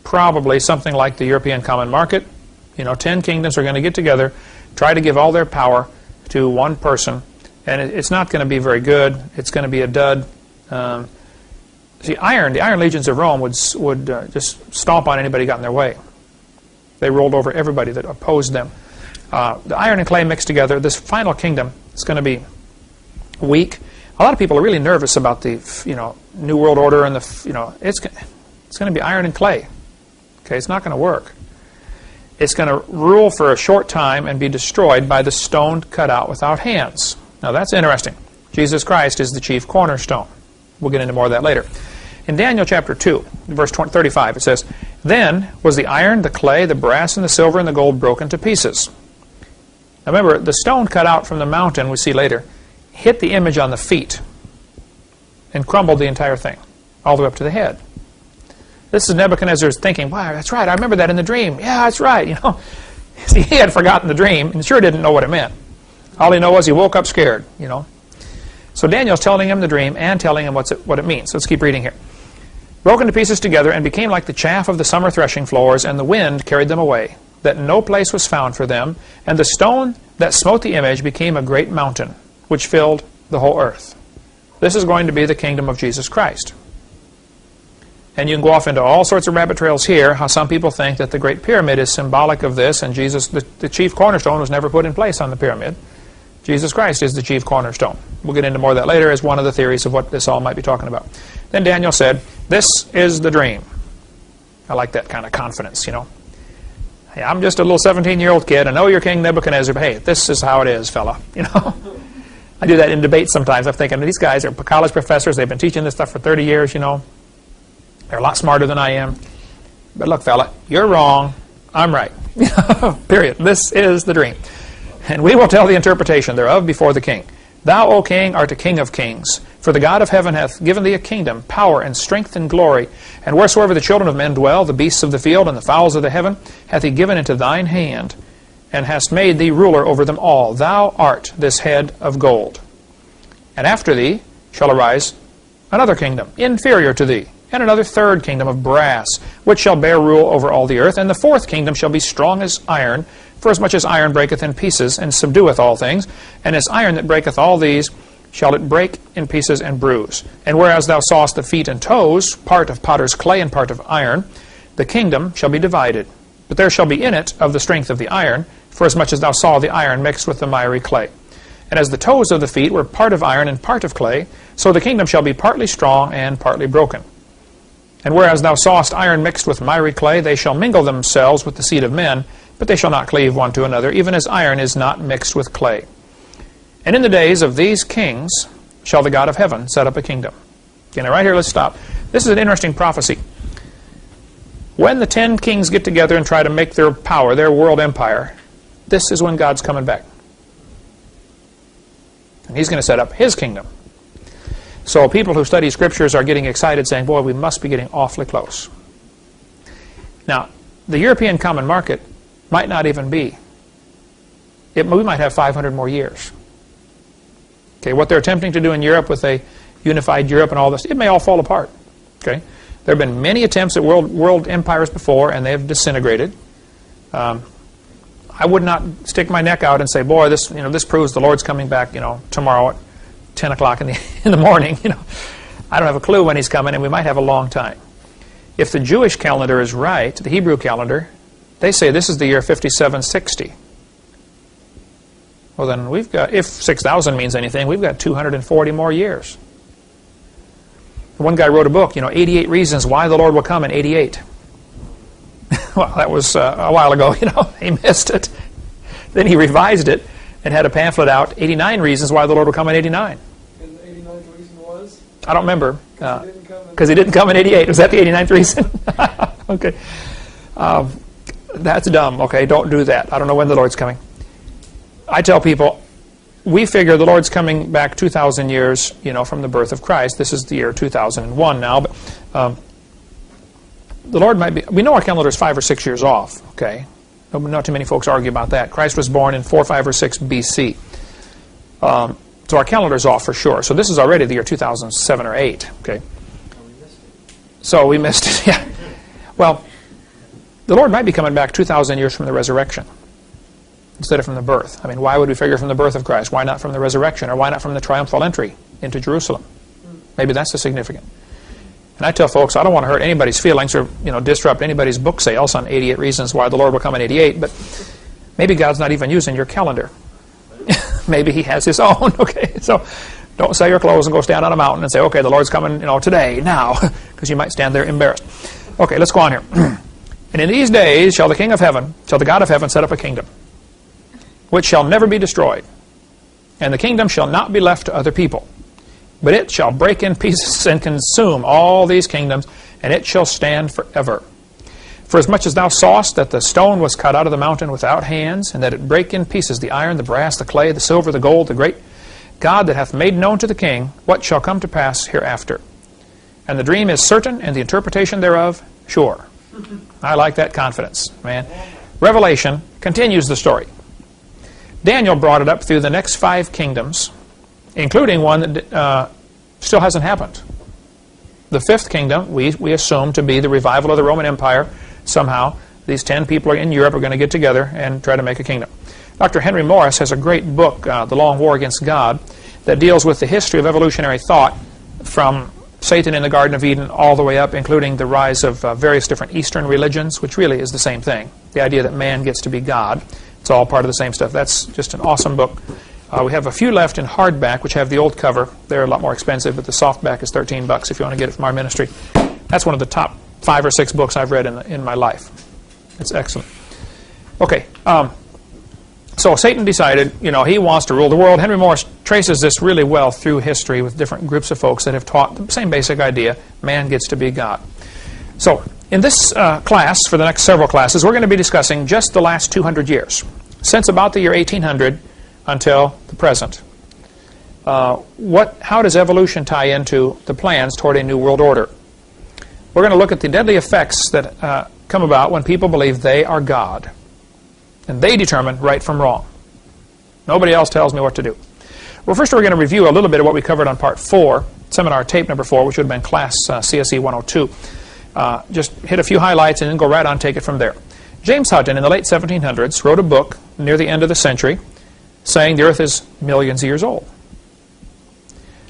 Probably something like the European Common Market. 10 kingdoms are going to get together, try to give all their power to one person, and it's not going to be very good. It's going to be a dud. The iron legions of Rome would just stomp on anybody who got in their way. They rolled over everybody that opposed them. The iron and clay mixed together, this final kingdom is going to be weak. A lot of people are really nervous about the New World Order and it's going to be iron and clay. Okay, it's not going to work. It's going to rule for a short time and be destroyed by the stone cut out without hands. Now that's interesting. Jesus Christ is the chief cornerstone. We'll get into more of that later. In Daniel chapter 2, verse 35, it says, Then was the iron, the clay, the brass, and the silver, and the gold broken to pieces. Now remember, the stone cut out from the mountain, we see later, hit the image on the feet and crumbled the entire thing, all the way up to the head. This is Nebuchadnezzar's thinking, wow, that's right, I remember that in the dream. Yeah, that's right. See, he had forgotten the dream and sure didn't know what it meant. All he knew was he woke up scared, So Daniel's telling him the dream and telling him what it means. Let's keep reading here. Broken to pieces together and became like the chaff of the summer threshing floors, and the wind carried them away, that no place was found for them. And the stone that smote the image became a great mountain, which filled the whole earth. This is going to be the kingdom of Jesus Christ. And you can go off into all sorts of rabbit trails here, how some people think that the Great Pyramid is symbolic of this, and Jesus, the chief cornerstone, was never put in place on the pyramid. Jesus Christ is the chief cornerstone. We'll get into more of that later as one of the theories of what this all might be talking about. Then Daniel said, This is the dream. I like that kind of confidence, Hey, I'm just a little 17-year-old kid. I know you're King Nebuchadnezzar, but hey, this is how it is, fella. I do that in debates sometimes. I'm thinking, these guys are college professors. They've been teaching this stuff for 30 years, They're a lot smarter than I am. But look, fella, you're wrong. I'm right. Period. This is the dream. And we will tell the interpretation thereof before the king. Thou, O king, art a king of kings. For the God of heaven hath given thee a kingdom, power, and strength, and glory. And wheresoever the children of men dwell, the beasts of the field, and the fowls of the heaven, hath he given into thine hand, and hast made thee ruler over them all. Thou art this head of gold. And after thee shall arise another kingdom, inferior to thee, and another third kingdom of brass, which shall bear rule over all the earth. And the fourth kingdom shall be strong as iron, for as much as iron breaketh in pieces, and subdueth all things. And as iron that breaketh all these, shall it break in pieces and bruise. And whereas thou sawest the feet and toes, part of potter's clay and part of iron, the kingdom shall be divided, But there shall be in it of the strength of the iron, forasmuch as thou saw the iron mixed with the miry clay. And as the toes of the feet were part of iron and part of clay, so the kingdom shall be partly strong and partly broken. And whereas thou sawest iron mixed with miry clay, they shall mingle themselves with the seed of men, but they shall not cleave one to another, even as iron is not mixed with clay. And in the days of these kings shall the God of heaven set up a kingdom. Okay, now right here, let's stop. This is an interesting prophecy. When the 10 kings get together and try to make their power, their world empire, this is when God's coming back. And he's going to set up his kingdom. So people who study scriptures are getting excited, saying, boy, we must be getting awfully close. Now, the European common market might not even be. We might have 500 more years. Okay, what they're attempting to do in Europe with a unified Europe and all this, it may all fall apart. Okay, there have been many attempts at world empires before, and they have disintegrated. I would not stick my neck out and say, boy, this proves the Lord's coming back, tomorrow at 10 o'clock in the morning. I don't have a clue when he's coming, and we might have a long time. If the Jewish calendar is right, the Hebrew calendar, they say this is the year 5760. Well, then we've got, if 6,000 means anything, we've got 240 more years. One guy wrote a book, 88 reasons why the Lord will come in 88. Well, that was a while ago, he missed it. Then he revised it and had a pamphlet out, 89 reasons why the Lord will come in 89. And the 89th reason was? I don't remember. Because he didn't come in 88. Was that the 89th reason? Okay. That's dumb. Okay, don't do that. I don't know when the Lord's coming. I tell people, we figure the Lord's coming back 2,000 years, from the birth of Christ. This is the year 2001 now, but the Lord might be. We know our calendar is 5 or 6 years off. Okay, not too many folks argue about that. Christ was born in 4, 5, or 6 BC, so our calendar is off for sure. So this is already the year 2007 or 8. Okay, so we missed it. Yeah. Well, the Lord might be coming back 2,000 years from the resurrection instead of from the birth. I mean, why would we figure from the birth of Christ? Why not from the resurrection? Or why not from the triumphal entry into Jerusalem? Maybe that's the significant. And I tell folks, I don't want to hurt anybody's feelings or disrupt anybody's book sales on 88 reasons why the Lord will come in 88, but maybe God's not even using your calendar. Maybe he has his own. Okay, so don't sell your clothes and go stand on a mountain and say, okay, the Lord's coming today, now, because you might stand there embarrassed. Okay, let's go on here. And in these days shall the King of heaven, shall the God of heaven set up a kingdom, which shall never be destroyed. And the kingdom shall not be left to other people, but it shall break in pieces and consume all these kingdoms, and it shall stand forever. For as much as thou sawest that the stone was cut out of the mountain without hands, and that it brake in pieces the iron, the brass, the clay, the silver, the gold, the great God that hath made known to the king what shall come to pass hereafter. And the dream is certain, and the interpretation thereof sure. I like that confidence, man. Revelation continues the story. Daniel brought it up through the next 5 kingdoms, including one that still hasn't happened. The 5th kingdom, we assume to be the revival of the Roman Empire. Somehow, these 10 people in Europe are going to get together and try to make a kingdom. Dr. Henry Morris has a great book, The Long War Against God, that deals with the history of evolutionary thought from Satan in the Garden of Eden all the way up, including the rise of various different Eastern religions, which really is the same thing. The idea that man gets to be God. It's all part of the same stuff. That's just an awesome book. We have a few left in hardback, which have the old cover. They're a lot more expensive, but the softback is $13 if you want to get it from our ministry. That's one of the top 5 or 6 books I've read in my life. It's excellent. Okay, so Satan decided, he wants to rule the world. Henry Morris traces this really well through history with different groups of folks that have taught the same basic idea: man gets to be God. So, in this class, for the next several classes, we're going to be discussing just the last 200 years, since about the year 1800 until the present. How does evolution tie into the plans toward a new world order? We're going to look at the deadly effects that come about when people believe they are God, and they determine right from wrong. Nobody else tells me what to do. Well, first we're going to review a little bit of what we covered on Part 4, Seminar Tape Number 4, which would have been Class CSE 102. Just hit a few highlights and then go right on and take it from there. James Hutton in the late 1700s wrote a book near the end of the century saying the earth is millions of years old.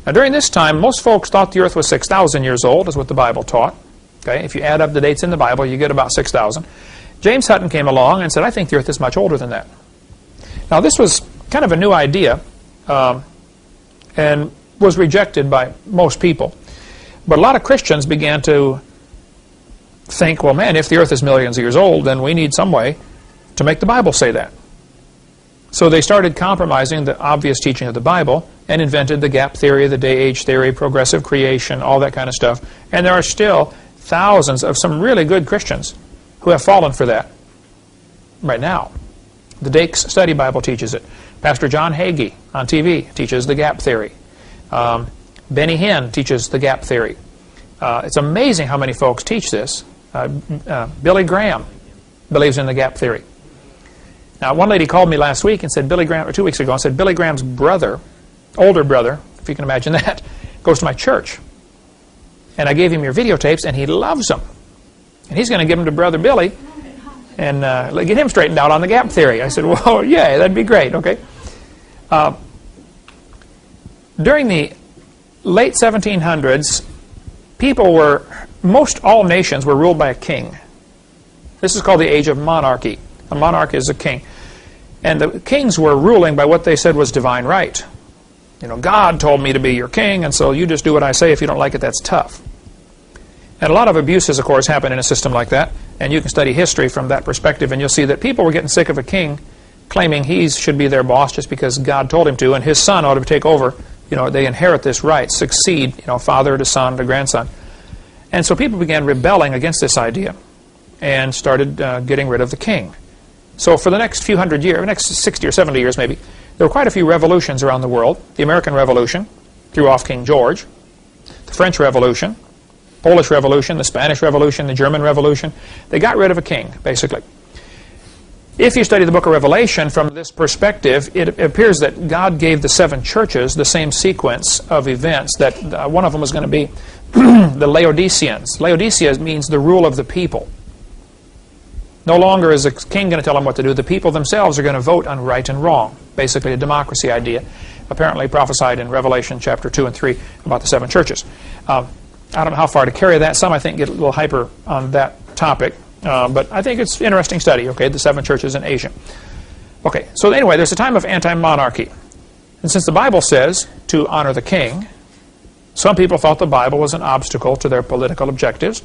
Now during this time, most folks thought the earth was 6,000 years old, is what the Bible taught. Okay, if you add up the dates in the Bible, you get about 6,000. James Hutton came along and said, I think the earth is much older than that. Now this was kind of a new idea and was rejected by most people. But a lot of Christians began to think, well, man, if the earth is millions of years old, then we need some way to make the Bible say that. So they started compromising the obvious teaching of the Bible and invented the gap theory, the day-age theory, progressive creation, all that kind of stuff. And there are still thousands of some really good Christians who have fallen for that right now. The Dake's Study Bible teaches it. Pastor John Hagee on TV teaches the gap theory. Benny Hinn teaches the gap theory. It's amazing how many folks teach this. Billy Graham believes in the gap theory. Now, one lady called me last week and said, or 2 weeks ago, and said, Billy Graham's brother, older brother, if you can imagine that, goes to my church. And I gave him your videotapes, and he loves them. And he's going to give them to Brother Billy and get him straightened out on the gap theory. I said, well, yeah, that'd be great, okay. During the late 1700s, all nations were ruled by a king. This is called the age of monarchy. A monarch is a king. And the kings were ruling by what they said was divine right. You know, God told me to be your king, and so you just do what I say. If you don't like it, that's tough. And a lot of abuses, of course, happen in a system like that. And you can study history from that perspective, and you'll see that people were getting sick of a king claiming he should be their boss just because God told him to, and his son ought to take over. You know, they inherit this right, succeed, father to son to grandson. And so people began rebelling against this idea and started getting rid of the king. So for the next few hundred years, next 60 or 70 years maybe, there were quite a few revolutions around the world. The American Revolution threw off King George. The French Revolution, Polish Revolution, the Spanish Revolution, the German Revolution. They got rid of a king, basically. If you study the book of Revelation from this perspective, it appears that God gave the 7 churches the same sequence of events, that one of them was going to be the Laodiceans. Laodicea means the rule of the people. No longer is a king going to tell them what to do. The people themselves are going to vote on right and wrong. Basically a democracy idea, apparently prophesied in Revelation chapter 2 and 3 about the 7 churches. I don't know how far to carry that. Some, I think, get a little hyper on that topic. But I think it's an interesting study, okay, the 7 churches in Asia. Okay, so anyway, there's a time of anti-monarchy. And since the Bible says to honor the king, some people thought the Bible was an obstacle to their political objectives.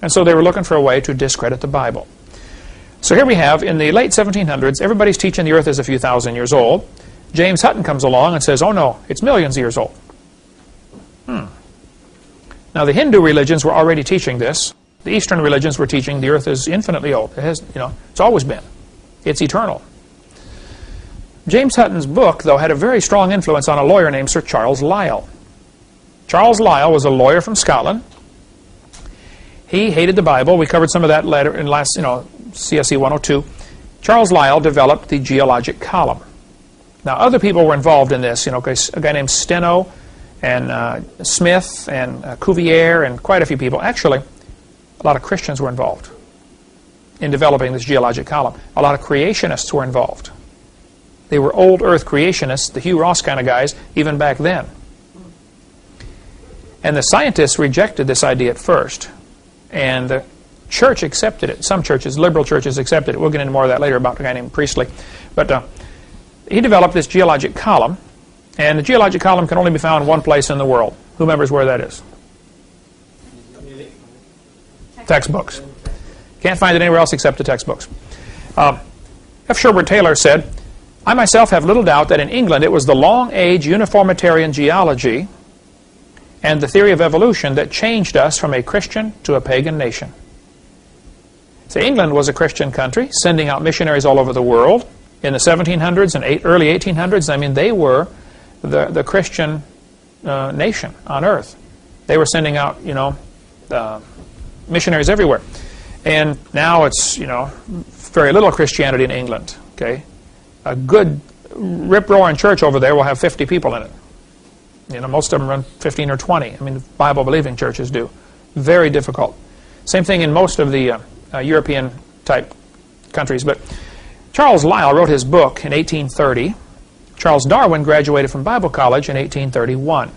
And so they were looking for a way to discredit the Bible. So here we have, in the late 1700s, everybody's teaching the earth is a few thousand years old. James Hutton comes along and says, oh no, it's millions of years old. Now the Hindu religions were already teaching this. The Eastern religions were teaching the earth is infinitely old. It has, it's always been. It's eternal. James Hutton's book, though, had a very strong influence on a lawyer named Sir Charles Lyell. Charles Lyell was a lawyer from Scotland. He hated the Bible. We covered some of that later in last, CSE 102. Charles Lyell developed the geologic column. Now, other people were involved in this. A guy named Steno and Smith and Cuvier and quite a few people. Actually, a lot of Christians were involved in developing this geologic column. A lot of creationists were involved. They were old earth creationists, the Hugh Ross kind of guys, even back then. And the scientists rejected this idea at first. And the church accepted it. Some churches, liberal churches, accepted it. We'll get into more of that later about a guy named Priestley. But he developed this geologic column. And the geologic column can only be found in one place in the world. Who remembers where that is? Textbooks. Can't find it anywhere else except the textbooks. F. Sherwood Taylor said, I myself have little doubt that in England it was the long-age uniformitarian geology and the theory of evolution that changed us from a Christian to a pagan nation. So England was a Christian country, sending out missionaries all over the world. In the 1700s and early 1800s, I mean, they were the Christian nation on earth. They were sending out, missionaries everywhere. And now it's, very little Christianity in England, okay? A good rip-roaring church over there will have 50 people in it. Most of them run 15 or 20. I mean, Bible-believing churches do. Very difficult. Same thing in most of the European-type countries. But Charles Lyell wrote his book in 1830. Charles Darwin graduated from Bible college in 1831.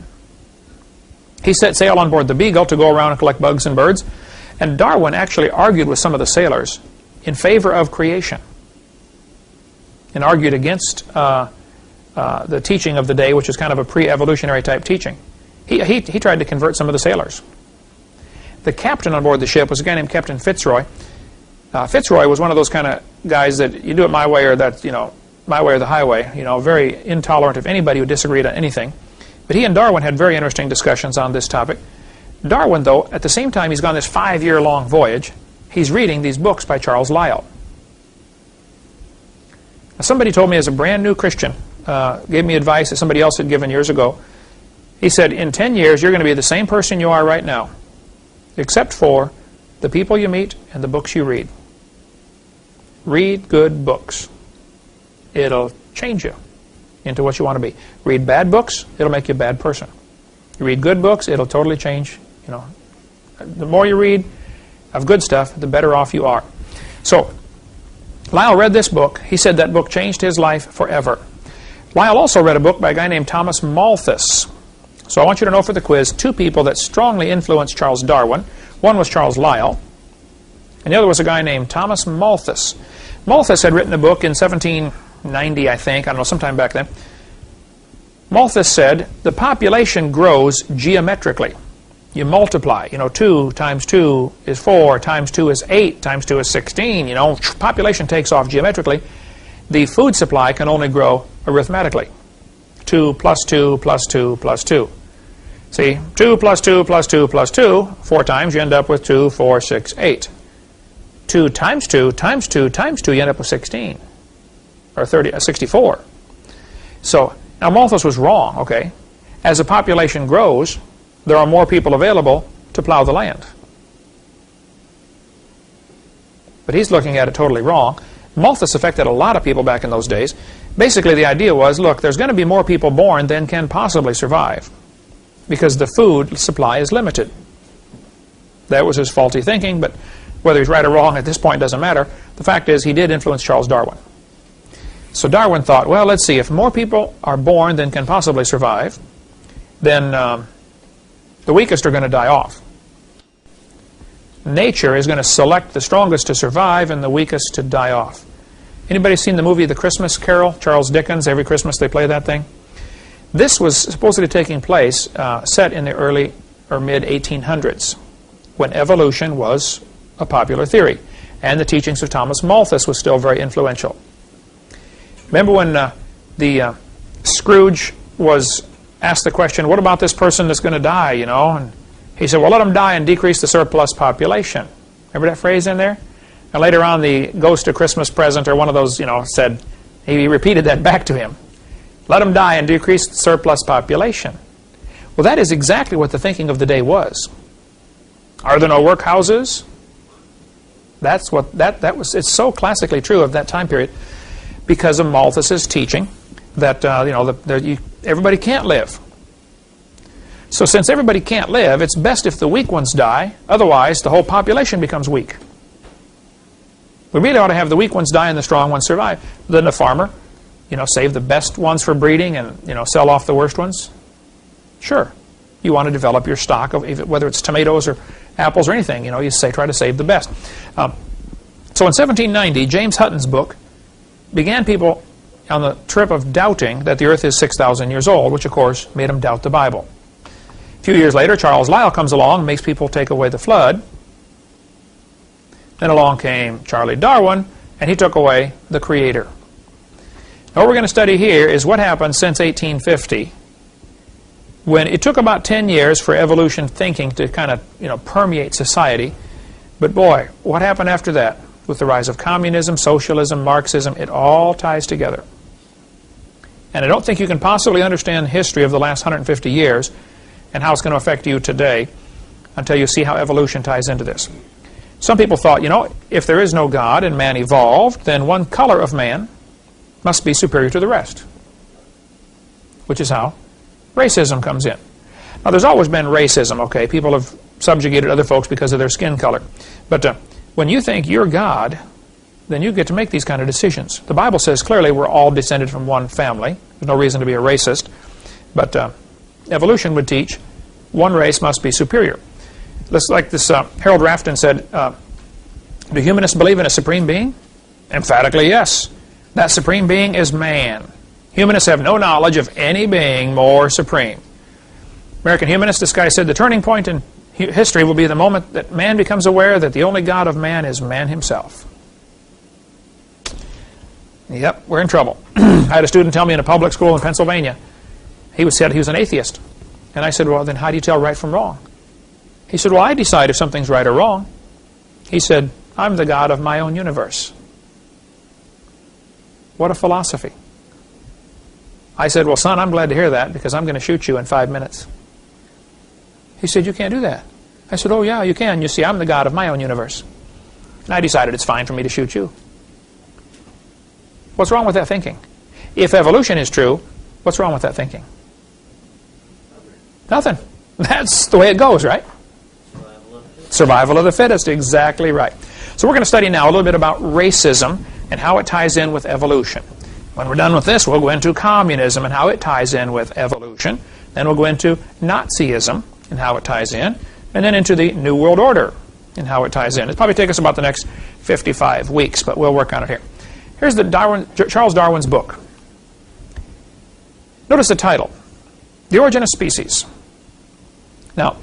He set sail on board the Beagle to go around and collect bugs and birds. And Darwin actually argued with some of the sailors in favor of creation and argued against the teaching of the day, which is kind of a pre-evolutionary type teaching. He tried to convert some of the sailors. The captain on board the ship was a guy named Captain Fitzroy. Fitzroy was one of those kind of guys that you do it my way or that, my way or the highway, very intolerant of anybody who disagreed on anything. But he and Darwin had very interesting discussions on this topic. Darwin, though, at the same time he's gone this 5-year-long voyage, he's reading these books by Charles Lyell. Now, somebody told me as a brand new Christian, gave me advice that somebody else had given years ago. He said, in 10 years, you're going to be the same person you are right now, except for the people you meet and the books you read. Read good books. It'll change you into what you want to be. Read bad books, it'll make you a bad person. You read good books, it'll totally change. The more you read of good stuff, the better off you are. So, Lyell read this book. He said that book changed his life forever. Lyell also read a book by a guy named Thomas Malthus. So I want you to know for the quiz, 2 people that strongly influenced Charles Darwin. One was Charles Lyell, and the other was a guy named Thomas Malthus. Malthus had written a book in 1790, I think, I don't know, sometime back then. Malthus said, the population grows geometrically. You multiply, 2 times 2 is 4, times 2 is 8, times 2 is 16, population takes off geometrically. The food supply can only grow arithmetically. 2 plus 2 plus 2 plus 2. See, 2 plus 2 plus 2 plus 2, 4 times, you end up with 2, 4, 6, 8. 2 times 2 times 2 times 2, you end up with 16, or 64. So, now Malthus was wrong, okay? As the population grows, there are more people available to plow the land. But he's looking at it totally wrong. Malthus affected a lot of people back in those days. Basically, the idea was, look, there's going to be more people born than can possibly survive because the food supply is limited. That was his faulty thinking, but whether he's right or wrong at this point doesn't matter. The fact is, he did influence Charles Darwin. So Darwin thought, well, let's see, if more people are born than can possibly survive, then the weakest are going to die off. Nature is going to select the strongest to survive and the weakest to die off. Anybody seen the movie The Christmas Carol? Charles Dickens, every Christmas they play that thing. This was supposedly taking place set in the early or mid-1800s when evolution was a popular theory and the teachings of Thomas Malthus was still very influential. Remember when the Scrooge was asked the question, what about this person that's going to die, And he said, well, let them die and decrease the surplus population. Remember that phrase in there? And later on, the Ghost of Christmas Present, or one of those, said, he repeated that back to him. Let them die and decrease the surplus population. Well, that is exactly what the thinking of the day was. Are there no workhouses? That's what that was. It's so classically true of that time period because of Malthus's teaching that everybody can't live. So since everybody can't live, it's best if the weak ones die. Otherwise, the whole population becomes weak. We really ought to have the weak ones die and the strong ones survive. Then the farmer, save the best ones for breeding and, sell off the worst ones. Sure. You want to develop your stock, of whether it's tomatoes or apples or anything, you try to save the best. So in 1790, James Hutton's book began people on the trip of doubting that the earth is 6,000 years old, which of course made them doubt the Bible. A few years later, Charles Lyell comes along, makes people take away the flood. Then along came Charlie Darwin, and he took away the Creator. Now, what we're going to study here is what happened since 1850, when it took about 10 years for evolution thinking to kind of, permeate society. But boy, what happened after that? With the rise of communism, socialism, Marxism, it all ties together. And I don't think you can possibly understand the history of the last 150 years and how it's going to affect you today until you see how evolution ties into this. Some people thought, if there is no God and man evolved, then one color of man must be superior to the rest, which is how racism comes in. Now, there's always been racism, okay? People have subjugated other folks because of their skin color. But when you think you're God, then you get to make these kind of decisions. The Bible says clearly we're all descended from one family. There's no reason to be a racist. But evolution would teach one race must be superior. Like this Harold Rafton said, Do humanists believe in a supreme being? Emphatically, yes. That supreme being is man. Humanists have no knowledge of any being more supreme. American humanist, this guy said, the turning point in history will be the moment that man becomes aware that the only God of man is man himself. Yep, we're in trouble. I had a student tell me in a public school in Pennsylvania, he said he was an atheist. And I said, well, then how do you tell right from wrong? He said, well, I decide if something's right or wrong. He said, I'm the God of my own universe. What a philosophy. I said, well, son, I'm glad to hear that because I'm going to shoot you in 5 minutes. He said, you can't do that. I said, oh, yeah, you can. You see, I'm the God of my own universe. And I decided it's fine for me to shoot you. What's wrong with that thinking? If evolution is true, what's wrong with that thinking? Nothing. That's the way it goes, right? Survival of the fittest, exactly right. So we're going to study now a little bit about racism and how it ties in with evolution. When we're done with this, we'll go into communism and how it ties in with evolution. Then we'll go into Nazism and how it ties in. And then into the New World Order and how it ties in. It'll probably take us about the next 55 weeks, but we'll work on it here. Here's Charles Darwin's book. Notice the title, The Origin of Species. Now,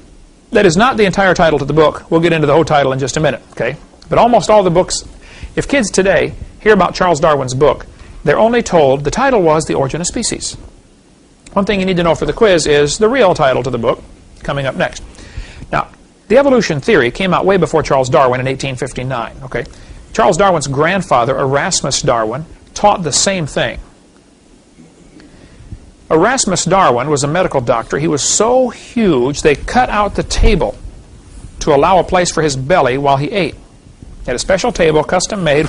that is not the entire title to the book. We'll get into the whole title in just a minute, okay? But almost all the books, if kids today hear about Charles Darwin's book, they're only told the title was The Origin of Species. One thing you need to know for the quiz is the real title to the book, coming up next. Now, the evolution theory came out way before Charles Darwin in 1859, okay? Charles Darwin's grandfather, Erasmus Darwin, taught the same thing. Erasmus Darwin was a medical doctor. He was so huge they cut out the table to allow a place for his belly while he ate. He had a special table, custom made,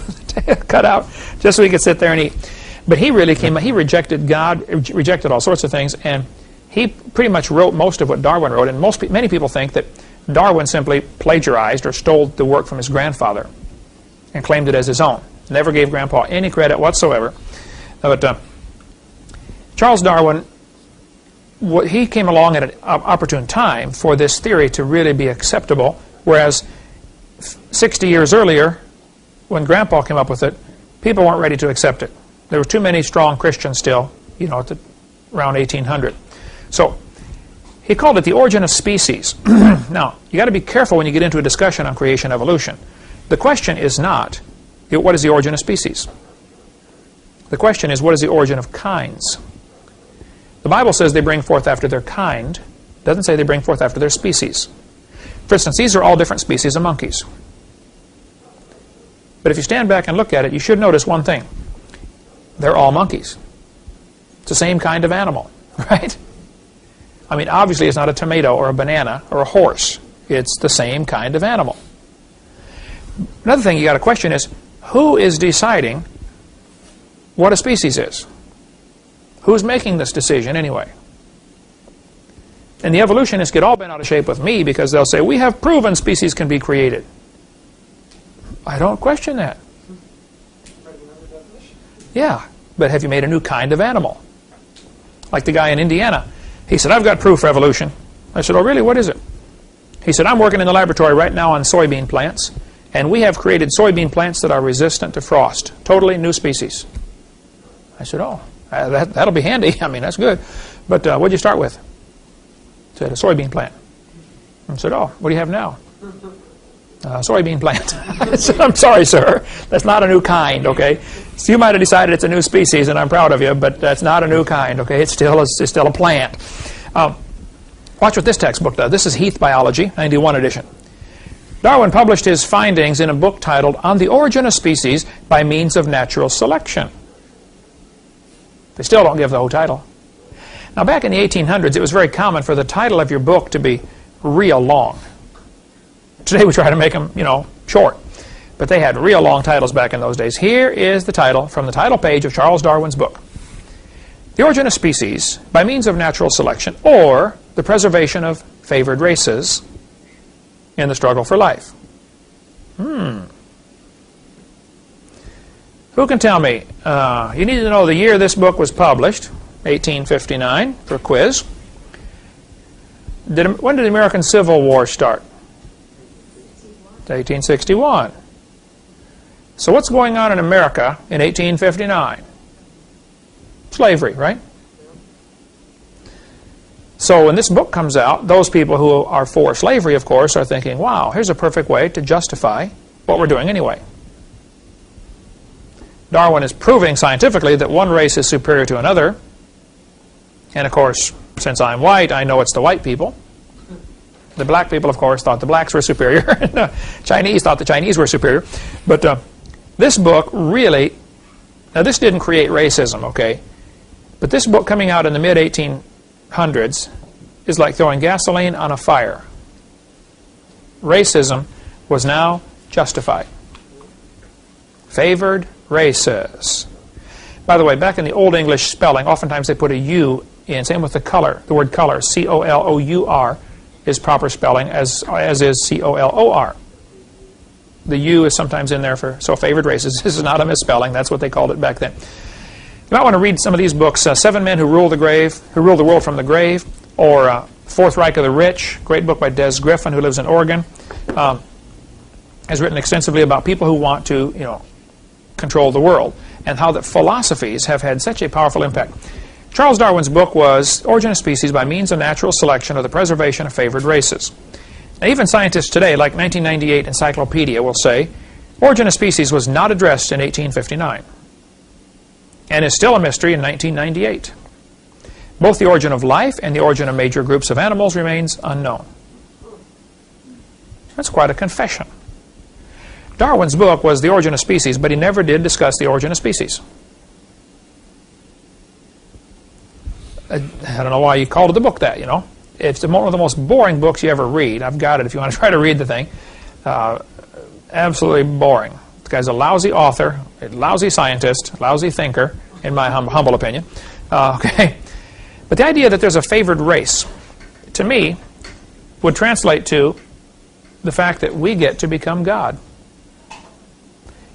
cut out, just so he could sit there and eat. But he really he rejected God, rejected all sorts of things, and he pretty much wrote most of what Darwin wrote, and many people think that Darwin simply plagiarized or stole the work from his grandfather and claimed it as his own. Never gave Grandpa any credit whatsoever. But Charles Darwin, he came along at an opportune time for this theory to really be acceptable, whereas 60 years earlier, when Grandpa came up with it, people weren't ready to accept it. There were too many strong Christians still, you know, around 1800. So he called it The Origin of Species. Now, you got to be careful when you get into a discussion on creation evolution. The question is not, what is the origin of species? The question is, what is the origin of kinds? The Bible says they bring forth after their kind. It doesn't say they bring forth after their species. For instance, these are all different species of monkeys. But if you stand back and look at it, you should notice one thing. They're all monkeys. It's the same kind of animal, right? I mean, obviously it's not a tomato or a banana or a horse. It's the same kind of animal. Another thing you got to question is, who is deciding what a species is? Who's making this decision anyway? And the evolutionists get all bent out of shape with me because they'll say, we have proven species can be created. I don't question that. Yeah, but have you made a new kind of animal? Like the guy in Indiana. He said, I've got proof for evolution. I said, oh really, what is it? He said, I'm working in the laboratory right now on soybean plants, and we have created soybean plants that are resistant to frost. Totally new species. I said, oh, that'll be handy. I mean, that's good. But what'd you start with? I said, a soybean plant. I said, oh, what do you have now? Soybean plant. I said, I'm sorry, sir. That's not a new kind, okay? So you might have decided it's a new species, and I'm proud of you, but that's not a new kind, okay? It's still a plant. Watch what this textbook does. This is Heath Biology, 91 edition. Darwin published his findings in a book titled On the Origin of Species by Means of Natural Selection. They still don't give the whole title. Now, back in the 1800s, it was very common for the title of your book to be real long. Today we try to make them, short. But they had real long titles back in those days. Here is the title from the title page of Charles Darwin's book. The Origin of Species by Means of Natural Selection, or the Preservation of Favored Races in the Struggle for Life. Who can tell me? You need to know the year this book was published, 1859, for a quiz. When did the American Civil War start? 1861. So what's going on in America in 1859? Slavery, right? So when this book comes out, those people who are for slavery, of course, are thinking, wow, here's a perfect way to justify what we're doing anyway. Darwin is proving scientifically that one race is superior to another. And of course, since I'm white, I know it's the white people. The black people, of course, thought the blacks were superior. The Chinese thought the Chinese were superior. But this book really, now this didn't create racism, okay? But this book coming out in the mid-1800s is like throwing gasoline on a fire. Racism was now justified. Favored races. By the way, back in the Old English spelling, oftentimes they put a U in. Same with the color. The word color, C-O-L-O-U-R, is proper spelling, as is C-O-L-O-R. The U is sometimes in there for, so favored races. This is not a misspelling. That's what they called it back then. You might want to read some of these books. Seven Men Who Rule the World from the Grave, or Fourth Reich of the Rich, great book by Des Griffin, who lives in Oregon. Has written extensively about people who want to, control the world, and how that philosophies have had such a powerful impact. Charles Darwin's book was Origin of Species by Means of Natural Selection or the Preservation of Favored Races. Now, even scientists today, like 1998 Encyclopedia, will say Origin of Species was not addressed in 1859 and is still a mystery in 1998. Both the origin of life and the origin of major groups of animals remains unknown. That's quite a confession. Darwin's book was The Origin of Species, but he never did discuss the origin of species. I don't know why you called the book that, It's one of the most boring books you ever read. I've got it if you want to try to read the thing. Absolutely boring. The guy's a lousy author, a lousy scientist, lousy thinker, in my humble opinion. Okay. But the idea that there's a favored race, to me, would translate to the fact that we get to become God.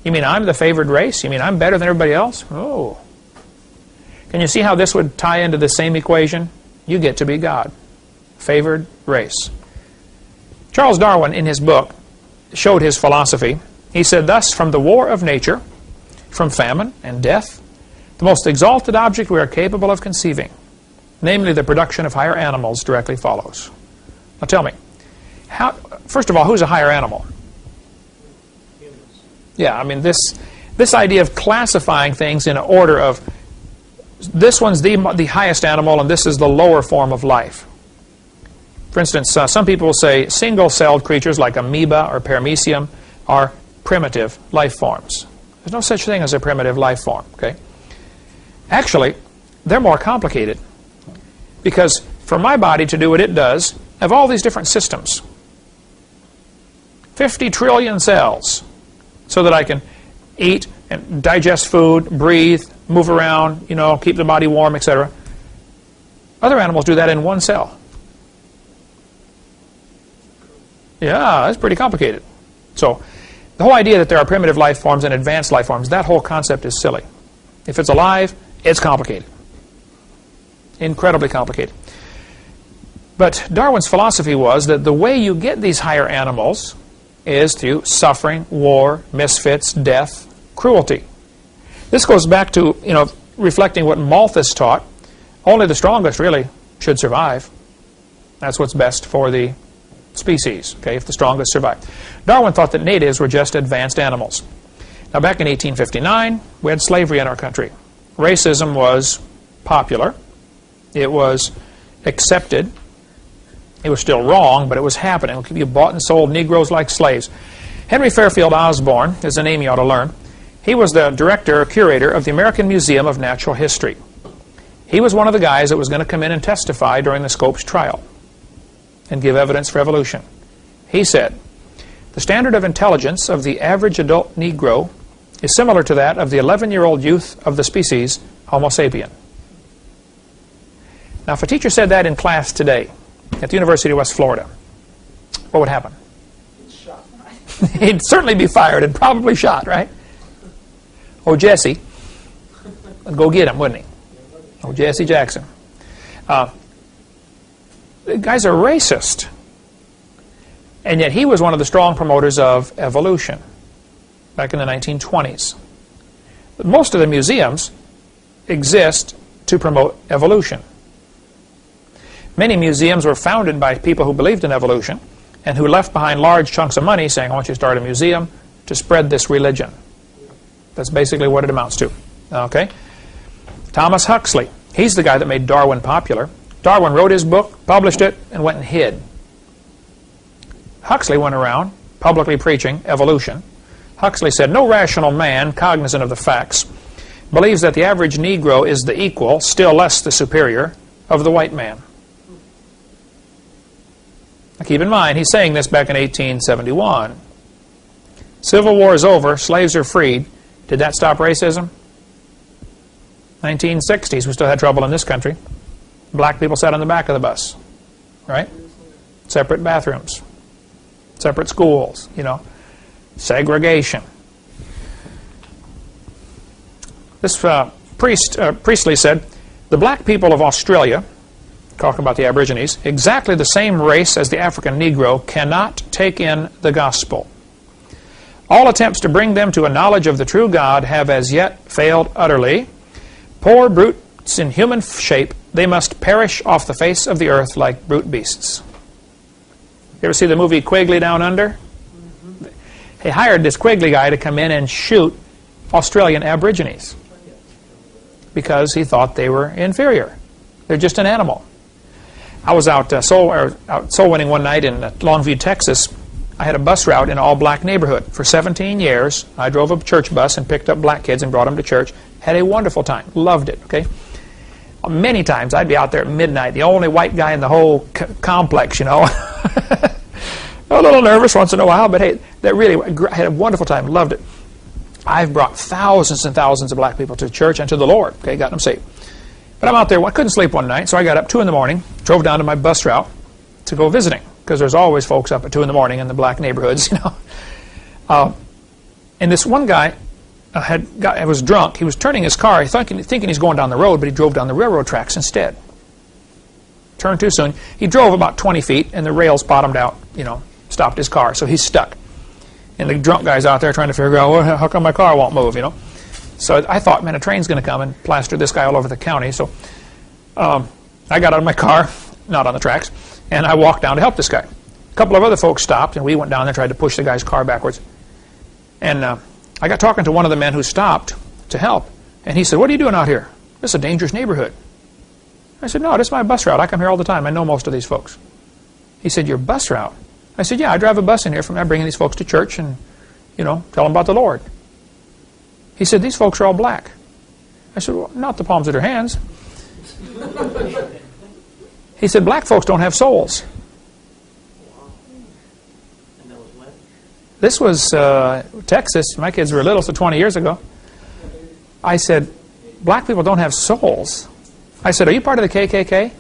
You mean I'm the favored race? You mean I'm better than everybody else? Oh. Can you see how this would tie into the same equation? You get to be God. Favored race. Charles Darwin, in his book, showed his philosophy. He said, thus, from the war of nature, from famine and death, the most exalted object we are capable of conceiving, namely the production of higher animals, directly follows. Now tell me, first of all, who's a higher animal? Yeah, I mean, this idea of classifying things in an order of this one's the highest animal and this is the lower form of life. For instance, some people will say single-celled creatures like amoeba or paramecium are primitive life forms. There's no such thing as a primitive life form, okay? Actually, they're more complicated because for my body to do what it does, I have all these different systems. 50 trillion cells so that I can eat and digest food, breathe, move around, keep the body warm, etc. Other animals do that in one cell. Yeah, that's pretty complicated. So the whole idea that there are primitive life forms and advanced life forms, that whole concept is silly. If it's alive, it's complicated. Incredibly complicated. But Darwin's philosophy was that the way you get these higher animals is through suffering, war, misfits, death, cruelty. This goes back to, reflecting what Malthus taught. Only the strongest really should survive. That's what's best for the species, okay, if the strongest survive. Darwin thought that natives were just advanced animals. Now back in 1859, we had slavery in our country. Racism was popular. It was accepted. It was still wrong, but it was happening. You bought and sold Negroes like slaves. Henry Fairfield Osborn is a name you ought to learn. He was the director or curator of the American Museum of Natural History. He was one of the guys that was going to come in and testify during the Scopes trial and give evidence for evolution. He said, the standard of intelligence of the average adult Negro is similar to that of the 11-year-old youth of the species Homo sapien. Now, if a teacher said that in class today at the University of West Florida, what would happen? Shot. He'd certainly be fired and probably shot, right? Oh, Jesse. I'd go get him, wouldn't he? Oh, Jesse Jackson. The guys are racist. And yet he was one of the strong promoters of evolution. back in the 1920s. Most of the museums exist to promote evolution. Many museums were founded by people who believed in evolution and who left behind large chunks of money saying, I want you to start a museum to spread this religion. That's basically what it amounts to. Okay? Thomas Huxley, he's the guy that made Darwin popular. Darwin wrote his book, published it, and went and hid. Huxley went around publicly preaching evolution. Huxley said, no rational man, cognizant of the facts, believes that the average Negro is the equal, still less the superior, of the white man. Now keep in mind, he's saying this back in 1871. Civil War is over, slaves are freed. Did that stop racism? 1960s, we still had trouble in this country. Black people sat on the back of the bus, right? Separate bathrooms, separate schools, you know, segregation. This Priestley said, the black people of Australia, talking about the Aborigines, exactly the same race as the African Negro, cannot take in the gospel. All attempts to bring them to a knowledge of the true God have as yet failed utterly. Poor brutes in human shape, they must perish off the face of the earth like brute beasts. You ever see the movie Quigley Down Under? He hired this Quigley guy to come in and shoot Australian Aborigines because he thought they were inferior. They're just an animal. I was out soul winning one night in Longview, Texas. I had a bus route in an all-black neighborhood. For 17 years, I drove a church bus and picked up black kids and brought them to church. Had a wonderful time. Loved it, okay? Many times I'd be out there at midnight, the only white guy in the whole complex, you know. A little nervous once in a while, but hey, that really, I had a wonderful time. Loved it. I've brought thousands and thousands of black people to church and to the Lord, okay, got them saved. But I'm out there, I couldn't sleep one night, so I got up 2 in the morning, drove down to my bus route to go visiting, because there's always folks up at 2 in the morning in the black neighborhoods, you know. And this one guy was drunk. He was turning his car, thinking he's going down the road, but he drove down the railroad tracks instead. Turned too soon. He drove about 20 feet, and the rails bottomed out, you know, stopped his car, so he's stuck. And the drunk guy's out there trying to figure out, well, how come my car won't move, you know? So I thought, man, a train's going to come and plaster this guy all over the county. So I got out of my car, not on the tracks, and I walked down to help this guy. A couple of other folks stopped, and we went down there and tried to push the guy's car backwards. And I got talking to one of the men who stopped to help, and he said, what are you doing out here? This is a dangerous neighborhood. I said, no, this is my bus route. I come here all the time. I know most of these folks. He said, your bus route? I said, yeah, I drive a bus in here from bringing these folks to church and, you know, tell them about the Lord. He said, these folks are all black. I said, well, not the palms of their hands. He said, black folks don't have souls. This was Texas. My kids were little, so 20 years ago. I said, black people don't have souls. I said, are you part of the KKK?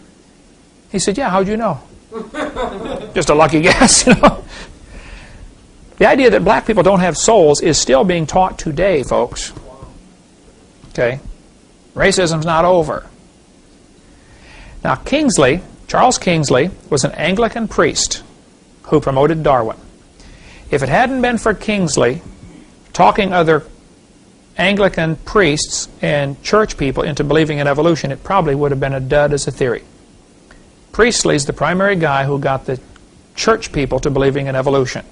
He said, yeah, how'd you know? Just a lucky guess, you know. The idea that black people don't have souls is still being taught today, folks. Okay? Racism's not over. Now, Charles Kingsley, was an Anglican priest who promoted Darwin. If it hadn't been for Kingsley talking other Anglican priests and church people into believing in evolution, it probably would have been a dud as a theory. Priestley's the primary guy who got the church people to believing in evolution.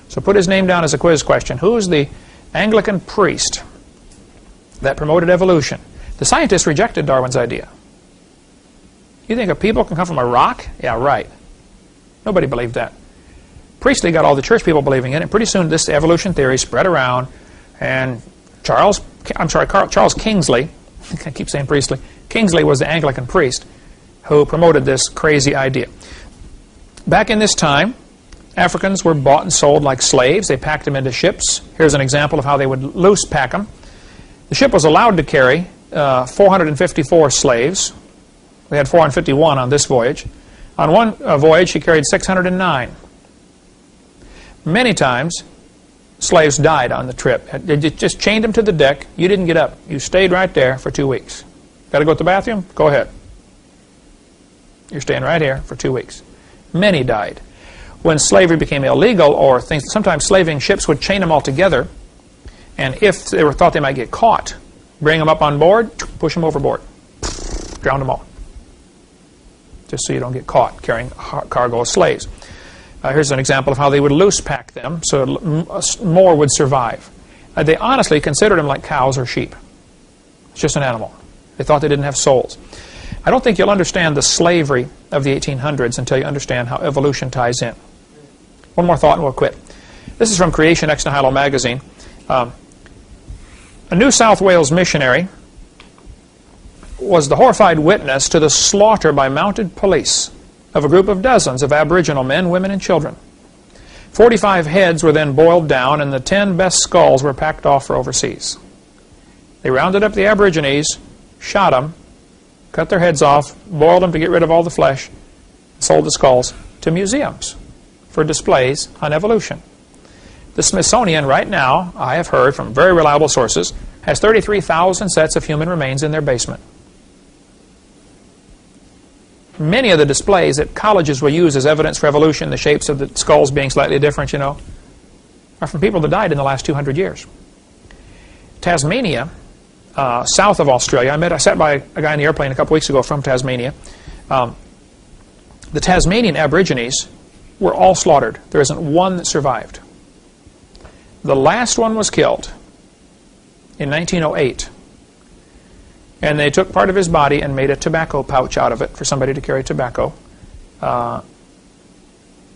So put his name down as a quiz question. Who's the Anglican priest that promoted evolution? The scientists rejected Darwin's idea. You think a people can come from a rock? Yeah, right. Nobody believed that. Priestley got all the church people believing in it, and pretty soon this evolution theory spread around, and Charles Kingsley, I keep saying Priestley, Kingsley was the Anglican priest who promoted this crazy idea. Back in this time, Africans were bought and sold like slaves. They packed them into ships. Here's an example of how they would loose pack them. The ship was allowed to carry 454 slaves. We had 451 on this voyage. On one voyage, she carried 609. Many times, slaves died on the trip. They just chained them to the deck. You didn't get up. You stayed right there for 2 weeks. Got to go to the bathroom? Go ahead. You're staying right here for 2 weeks. Many died. When slavery became illegal, or things, sometimes slaving ships would chain them all together And if they thought they might get caught, bring them up on board, push them overboard, drown them all, just so you don't get caught carrying a cargo of slaves. Here's an example of how they would loose pack them so more would survive. They honestly considered them like cows or sheep. It's just an animal. They thought they didn't have souls. I don't think you'll understand the slavery of the 1800s until you understand how evolution ties in. One more thought and we'll quit. This is from Creation Ex Nihilo magazine. A New South Wales missionary was the horrified witness to the slaughter by mounted police of a group of dozens of Aboriginal men, women, and children. 45 heads were then boiled down, and the 10 best skulls were packed off for overseas. They rounded up the Aborigines, shot them, cut their heads off, boiled them to get rid of all the flesh, sold the skulls to museums for displays on evolution. The Smithsonian right now, I have heard from very reliable sources, has 33,000 sets of human remains in their basement. Many of the displays that colleges will use as evidence for evolution, the shapes of the skulls being slightly different, are from people that died in the last 200 years. Tasmania, south of Australia, I sat by a guy in the airplane a couple weeks ago from Tasmania. The Tasmanian Aborigines were all slaughtered. There isn't one that survived. The last one was killed in 1908. And they took part of his body and made a tobacco pouch out of it for somebody to carry tobacco.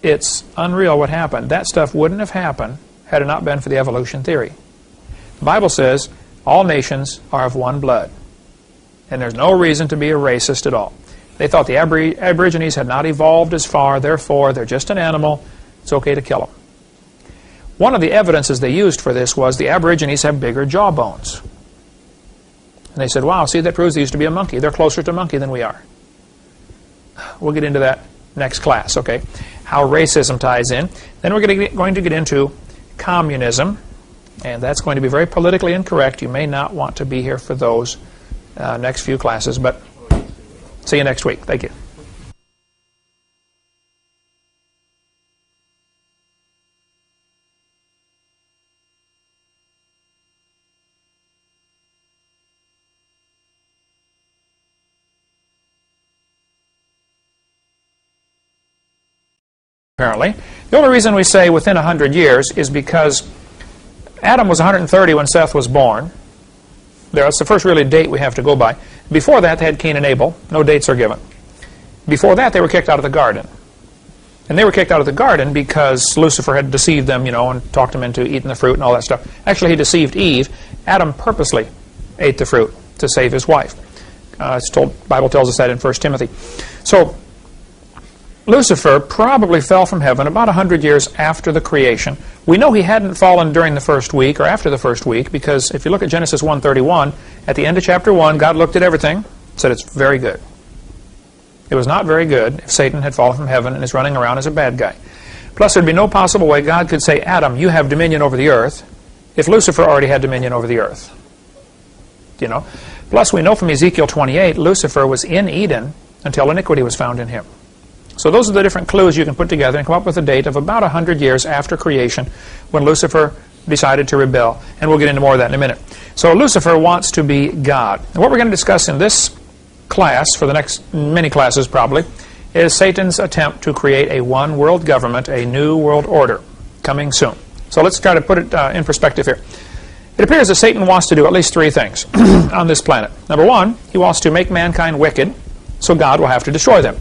It's unreal what happened. That stuff wouldn't have happened had it not been for the evolution theory. The Bible says all nations are of one blood. And there's no reason to be a racist at all. They thought the Aborigines had not evolved as far, therefore they're just an animal. It's okay to kill them. One of the evidences they used for this was the Aborigines have bigger jawbones. And they said, wow, see, that proves they used to be a monkey. They're closer to monkey than we are. We'll get into that next class, okay? How racism ties in. Then we're going to get into communism. And that's going to be very politically incorrect. You may not want to be here for those next few classes, but see you next week. Thank you. Apparently. The only reason we say within 100 years is because Adam was 130 when Seth was born. That's the first really date we have to go by. Before that, they had Cain and Abel. No dates are given. Before that, they were kicked out of the garden. And they were kicked out of the garden because Lucifer had deceived them, and talked them into eating the fruit and all that stuff. Actually, he deceived Eve. Adam purposely ate the fruit to save his wife. The Bible tells us that in 1 Timothy. So, Lucifer probably fell from heaven about 100 years after the creation. We know he hadn't fallen during the first week or after the first week because if you look at Genesis 1:31, at the end of chapter 1, God looked at everything and said it's very good. It was not very good if Satan had fallen from heaven and is running around as a bad guy. Plus, there'd be no possible way God could say, Adam, you have dominion over the earth, if Lucifer already had dominion over the earth. Plus, we know from Ezekiel 28, Lucifer was in Eden until iniquity was found in him. So those are the different clues you can put together and come up with a date of about 100 years after creation when Lucifer decided to rebel. And we'll get into more of that in a minute. So Lucifer wants to be God. And what we're going to discuss in this class, for the next many classes probably, is Satan's attempt to create a one world government, a new world order, coming soon. So let's try to put it in perspective here. It appears that Satan wants to do at least three things on this planet. Number one, he wants to make mankind wicked, so God will have to destroy them.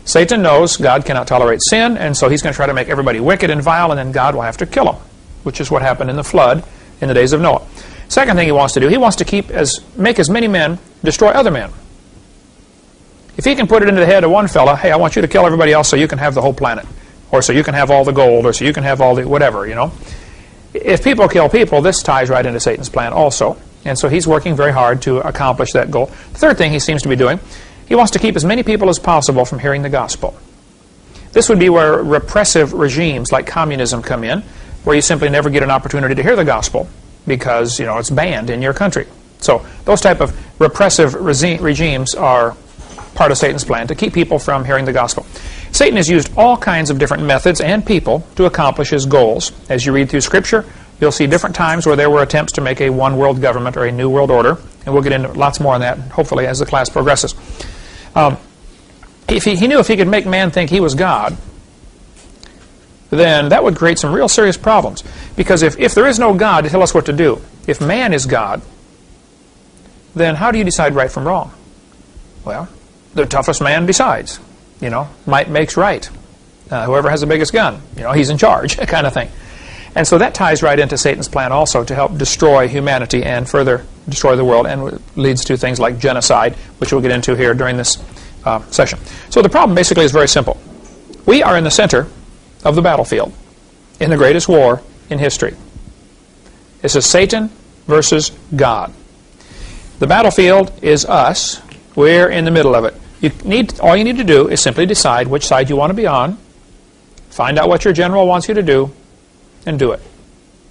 Satan knows God cannot tolerate sin, and so he's going to try to make everybody wicked and vile, and then God will have to kill them, which is what happened in the flood in the days of Noah. Second thing he wants to do, he wants to make as many men destroy other men. If he can put it into the head of one fella, hey, I want you to kill everybody else so you can have the whole planet, or so you can have all the gold, or so you can have all the whatever, If people kill people, this ties right into Satan's plan also, and so he's working very hard to accomplish that goal. The third thing he seems to be doing, he wants to keep as many people as possible from hearing the gospel. This would be where repressive regimes like communism come in, where you simply never get an opportunity to hear the gospel because, it's banned in your country. So those type of repressive regimes are part of Satan's plan to keep people from hearing the gospel. Satan has used all kinds of different methods and people to accomplish his goals. As you read through Scripture, You'll see different times where there were attempts to make a one world government or a new world order, and we'll get into lots more on that, hopefully, as the class progresses. If he knew if he could make man think he was God, then that would create some real serious problems. Because if there is no God to tell us what to do, if man is God, then how do you decide right from wrong? Well, the toughest man decides. You know, might makes right. Whoever has the biggest gun, you know, he's in charge, kind of thing. And so that ties right into Satan's plan also to help destroy humanity and further destroy the world, and leads to things like genocide, which we'll get into here during this session. So the problem basically is very simple. We are in the center of the battlefield in the greatest war in history. This is Satan versus God. The battlefield is us. We're in the middle of it. All you need to do is simply decide which side you want to be on, find out what your general wants you to do, and do it.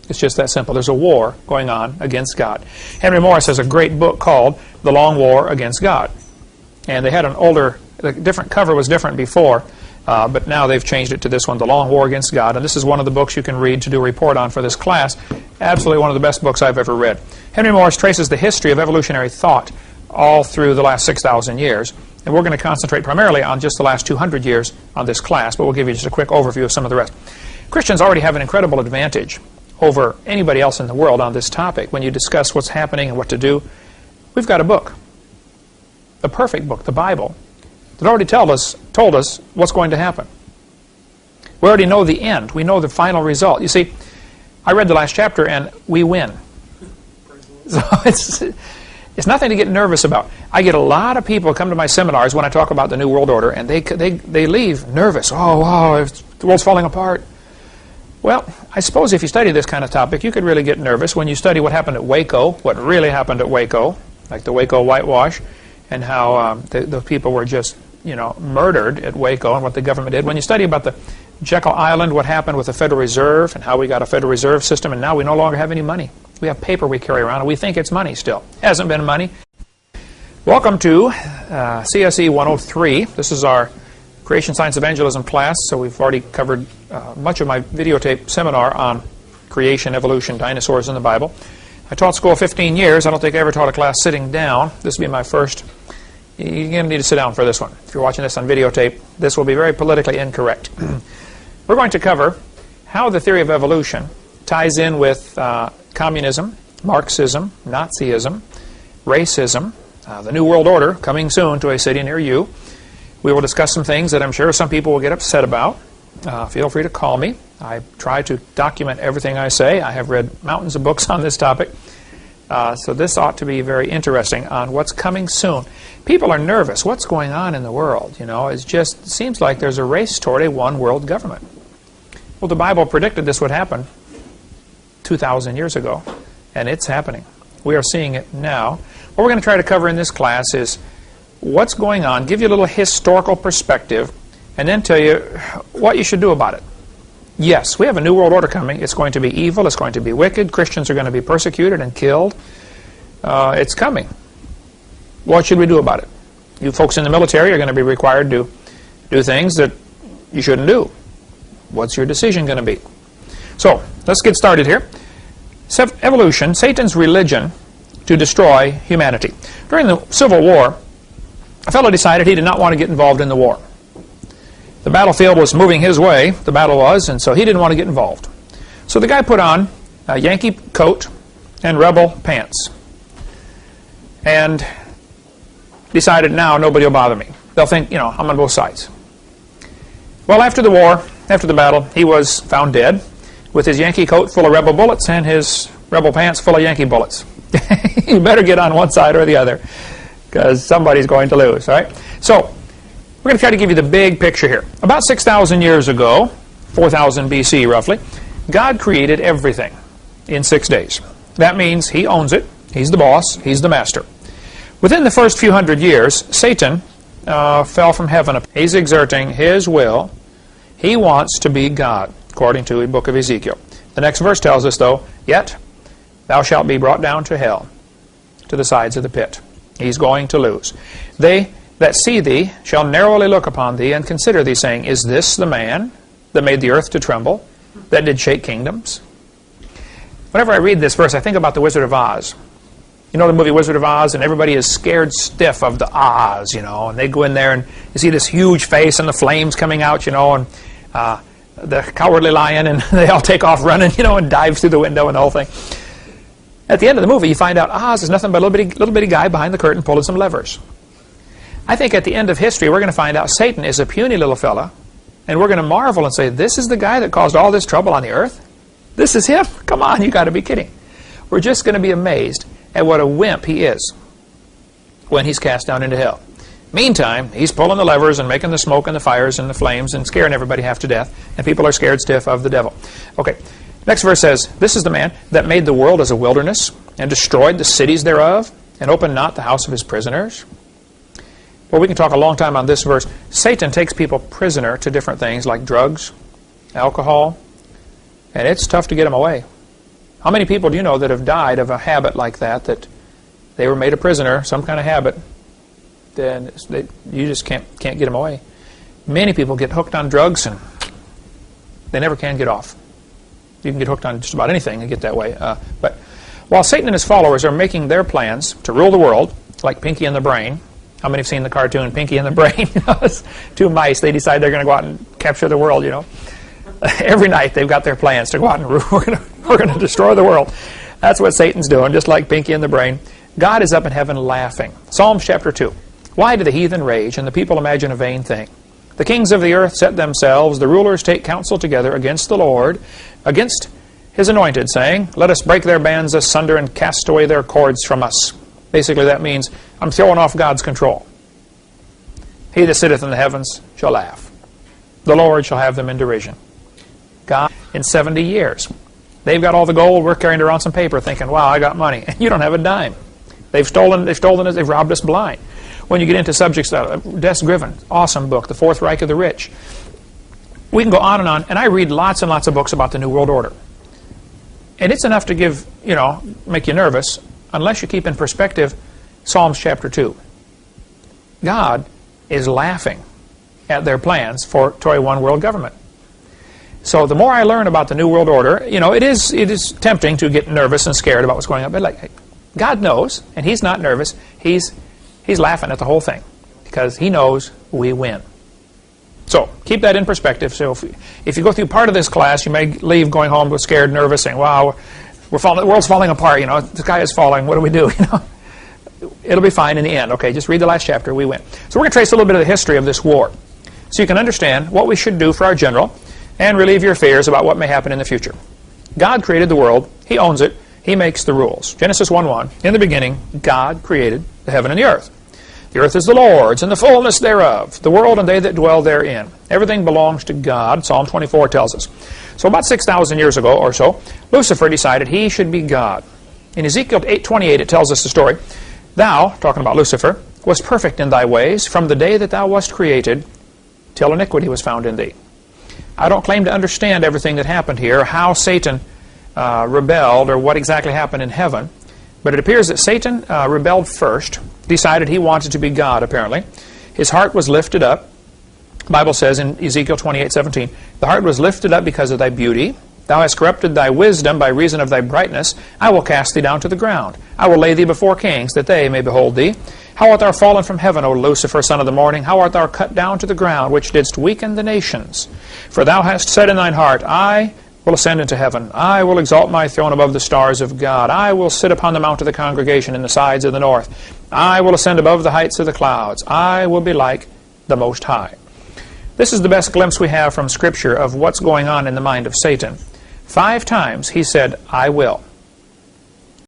It's just that simple. There's a war going on against God. Henry Morris has a great book called The Long War Against God. And they had an older, the different cover was different before, but now they've changed it to this one, The Long War Against God. And this is one of the books you can read to do a report on for this class. Absolutely one of the best books I've ever read. Henry Morris traces the history of evolutionary thought all through the last 6,000 years. And we're going to concentrate primarily on just the last 200 years on this class, but we'll give you just a quick overview of some of the rest. Christians already have an incredible advantage over anybody else in the world on this topic. When you discuss what's happening and what to do, we've got a book, the perfect book, the Bible, that already told us what's going to happen. We already know the end. We know the final result. You see, I read the last chapter and we win. So it's nothing to get nervous about. I get a lot of people come to my seminars when I talk about the New World Order, and they leave nervous. Oh, wow, the world's falling apart. Well, I suppose if you study this kind of topic, you could really get nervous when you study what happened at Waco, what really happened at Waco, like the Waco whitewash, and how the people were just, you know, murdered at Waco, and what the government did. When you study about the Jekyll Island, what happened with the Federal Reserve, and how we got a Federal Reserve system, and now we no longer have any money. We have paper we carry around, and we think it's money still. It hasn't been money. Welcome to CSE 103. This is our Creation Science Evangelism class, so we've already covered much of my videotape seminar on creation, evolution, dinosaurs in the Bible. I taught school 15 years. I don't think I ever taught a class sitting down. This will be my first. You're going to need to sit down for this one. If you're watching this on videotape, this will be very politically incorrect. We're going to cover how the theory of evolution ties in with communism, Marxism, Nazism, racism, the New World Order coming soon to a city near you. We will discuss some things that I'm sure some people will get upset about. Feel free to call me. I try to document everything I say. I have read mountains of books on this topic. So this ought to be very interesting on what's coming soon. People are nervous. What's going on in the world? You know, it seems like there's a race toward a one world government. Well, the Bible predicted this would happen 2,000 years ago, and it's happening. We are seeing it now. What we're going to try to cover in this class is what's going on, give you a little historical perspective, and then tell you what you should do about it. Yes, we have a new world order coming. It's going to be evil. It's going to be wicked. Christians are going to be persecuted and killed. It's coming. What should we do about it? You folks in the military are going to be required to do things that you shouldn't do. What's your decision going to be? So, let's get started here. Evolution, Satan's religion to destroy humanity. During the Civil War, a fellow decided he did not want to get involved in the war. The battlefield was moving his way, the battle was, and so he didn't want to get involved. So the guy put on a Yankee coat and rebel pants and decided, now nobody will bother me. They'll think, you know, I'm on both sides. Well, after the war, after the battle, he was found dead with his Yankee coat full of rebel bullets and his rebel pants full of Yankee bullets. You better get on one side or the other, because somebody's going to lose, all right? So, we're going to try to give you the big picture here. About 6,000 years ago, 4,000 BC roughly, God created everything in 6 days. That means He owns it. He's the boss. He's the master. Within the first few hundred years, Satan fell from heaven. He's exerting his will. He wants to be God, according to the book of Ezekiel. The next verse tells us, though, yet thou shalt be brought down to hell, to the sides of the pit. He's going to lose. They that see thee shall narrowly look upon thee and consider thee, saying, is this the man that made the earth to tremble, that did shake kingdoms? Whenever I read this verse, I think about the Wizard of Oz. You know the movie Wizard of Oz, and everybody is scared stiff of the Oz, you know, and they go in there and you see this huge face and the flames coming out, you know, and the cowardly lion, and they all take off running, you know, and dive through the window and the whole thing. At the end of the movie, you find out Oz is nothing but a little bitty guy behind the curtain pulling some levers. I think at the end of history, we're going to find out Satan is a puny little fella, and we're going to marvel and say, this is the guy that caused all this trouble on the earth? This is him? Come on, you got to be kidding. We're just going to be amazed at what a wimp he is when he's cast down into hell. Meantime, he's pulling the levers and making the smoke and the fires and the flames and scaring everybody half to death, and people are scared stiff of the devil. Okay, next verse says, this is the man that made the world as a wilderness and destroyed the cities thereof and opened not the house of his prisoners. Well, we can talk a long time on this verse. Satan takes people prisoner to different things like drugs, alcohol, and it's tough to get them away. How many people do you know that have died of a habit like that, that they were made a prisoner, some kind of habit, then you just can't get them away? Many people get hooked on drugs and they never can get off. You can get hooked on just about anything and get that way. But while Satan and his followers are making their plans to rule the world, like Pinky and the Brain. How many have seen the cartoon Pinky and the Brain? It's two mice. They decide they're going to go out and capture the world, you know. Every night they've got their plans to go out and we're going to destroy the world. That's what Satan's doing, just like Pinky and the Brain. God is up in heaven laughing. Psalms chapter 2. Why do the heathen rage and the people imagine a vain thing? The kings of the earth set themselves, the rulers take counsel together against the Lord, against his anointed, saying, let us break their bands asunder and cast away their cords from us. Basically that means I'm throwing off God's control. He that sitteth in the heavens shall laugh. The Lord shall have them in derision. God, in 70 years, they've got all the gold, we're carrying around some paper thinking, wow, I got money. And you don't have a dime. They've stolen us, they've robbed us blind. When you get into subjects, Des Griven, awesome book, The Fourth Reich of the Rich. We can go on, and I read lots and lots of books about the New World Order. And it's enough to give, make you nervous, unless you keep in perspective Psalms chapter 2. God is laughing at their plans for toy one world government. So the more I learn about the New World Order, it is tempting to get nervous and scared about what's going on. But like, God knows, and He's not nervous. He's laughing at the whole thing because He knows we win. So keep that in perspective. So if you go through part of this class, you may leave going home scared, nervous, saying, "Wow, the world's falling apart. The sky is falling. What do we do?" It'll be fine in the end. Okay, just read the last chapter. We win. So we're going to trace a little bit of the history of this war, so you can understand what we should do for our general and relieve your fears about what may happen in the future. God created the world. He owns it. He makes the rules. Genesis 1:1. In the beginning, God created the heaven and the earth. The earth is the Lord's, and the fullness thereof, the world and they that dwell therein. Everything belongs to God, Psalm 24 tells us. So about 6,000 years ago or so, Lucifer decided he should be God. In Ezekiel 8:28, it tells us the story. Thou, talking about Lucifer, was perfect in thy ways from the day that thou wast created till iniquity was found in thee. I don't claim to understand everything that happened here, how Satan rebelled, or what exactly happened in heaven. But it appears that Satan rebelled first, decided he wanted to be God, apparently. His heart was lifted up. The Bible says in Ezekiel 28:17, the heart was lifted up because of thy beauty. Thou hast corrupted thy wisdom by reason of thy brightness. I will cast thee down to the ground. I will lay thee before kings, that they may behold thee. How art thou fallen from heaven, O Lucifer, son of the morning? How art thou cut down to the ground, which didst weaken the nations? For thou hast said in thine heart, I will ascend into heaven. I will exalt my throne above the stars of God. I will sit upon the mount of the congregation in the sides of the north. I will ascend above the heights of the clouds. I will be like the Most High. This is the best glimpse we have from Scripture of what's going on in the mind of Satan. 5 times he said, I will.